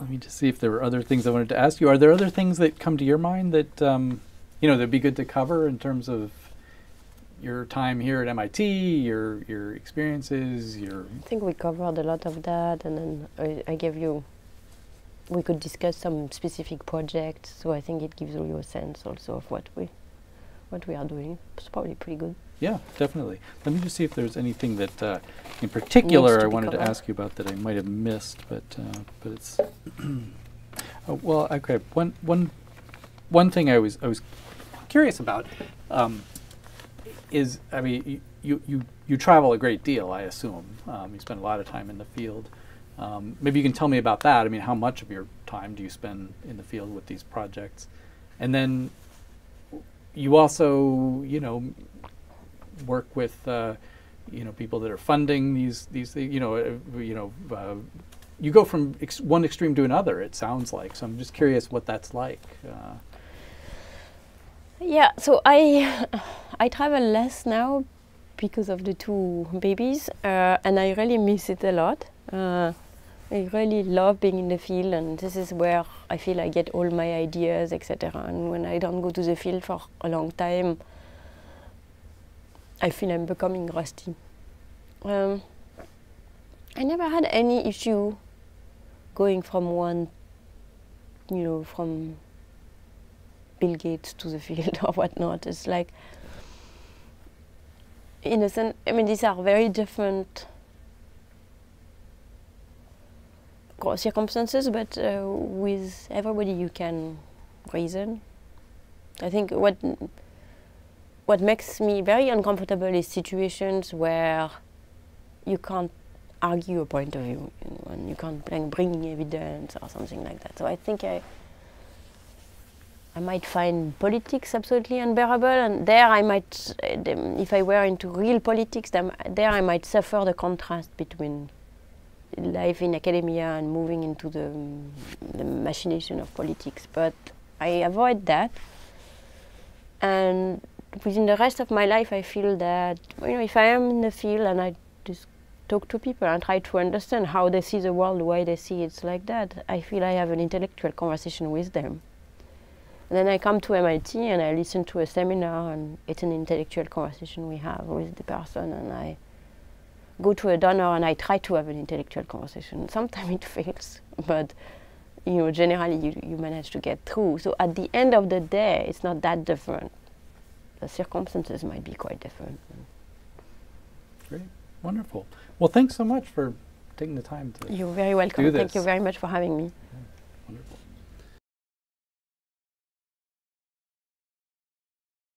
me just see if there were other things I wanted to ask you. Are there other things that come to your mind that that'd be good to cover in terms of your time here at MIT, your experiences, your? I think we covered a lot of that, and then I gave you. We could discuss some specific projects, so I think it gives you a sense also of what we are doing. It's probably pretty good. Yeah, definitely. Let me just see if there's anything that, in particular, I wanted to ask you about that I might have missed, but it's. Oh, well, okay. One thing I was curious about is, I mean, you travel a great deal, I assume. You spend a lot of time in the field. Maybe you can tell me about that. I mean, how much of your time do you spend in the field with these projects? And then you also, work with people that are funding these you go from one extreme to another, it sounds like. So I'm just curious what that's like. Yeah, so I travel less now because of the 2 babies, and I really miss it a lot. I really love being in the field, and this is where I feel I get all my ideas, etc. And when I don't go to the field for a long time, I feel I'm becoming rusty. I never had any issue going from from Bill Gates to the field or whatnot. It's like, in a sense, I mean, these are very different circumstances, but with everybody you can reason. I think what makes me very uncomfortable is situations where you can't argue a point of view, and you can't bring evidence or something like that. So I think I might find politics absolutely unbearable, and there I might, if I were into real politics, there I might suffer the contrast between life in academia and moving into the machination of politics. But I avoid that, and within the rest of my life I feel that, you know, if I am in the field and I just talk to people and try to understand how they see the world, why they see it's like that, I feel I have an intellectual conversation with them. And then I come to MIT and I listen to a seminar, and it's an intellectual conversation we have with the person, and I go to a donor and I try to have an intellectual conversation. Sometimes it fails, but you know, generally you manage to get through. So at the end of the day, it's not that different. The circumstances might be quite different. Great, wonderful. Well, thanks so much for taking the time to You're very welcome. do this. Thank you very much for having me. Yeah, wonderful.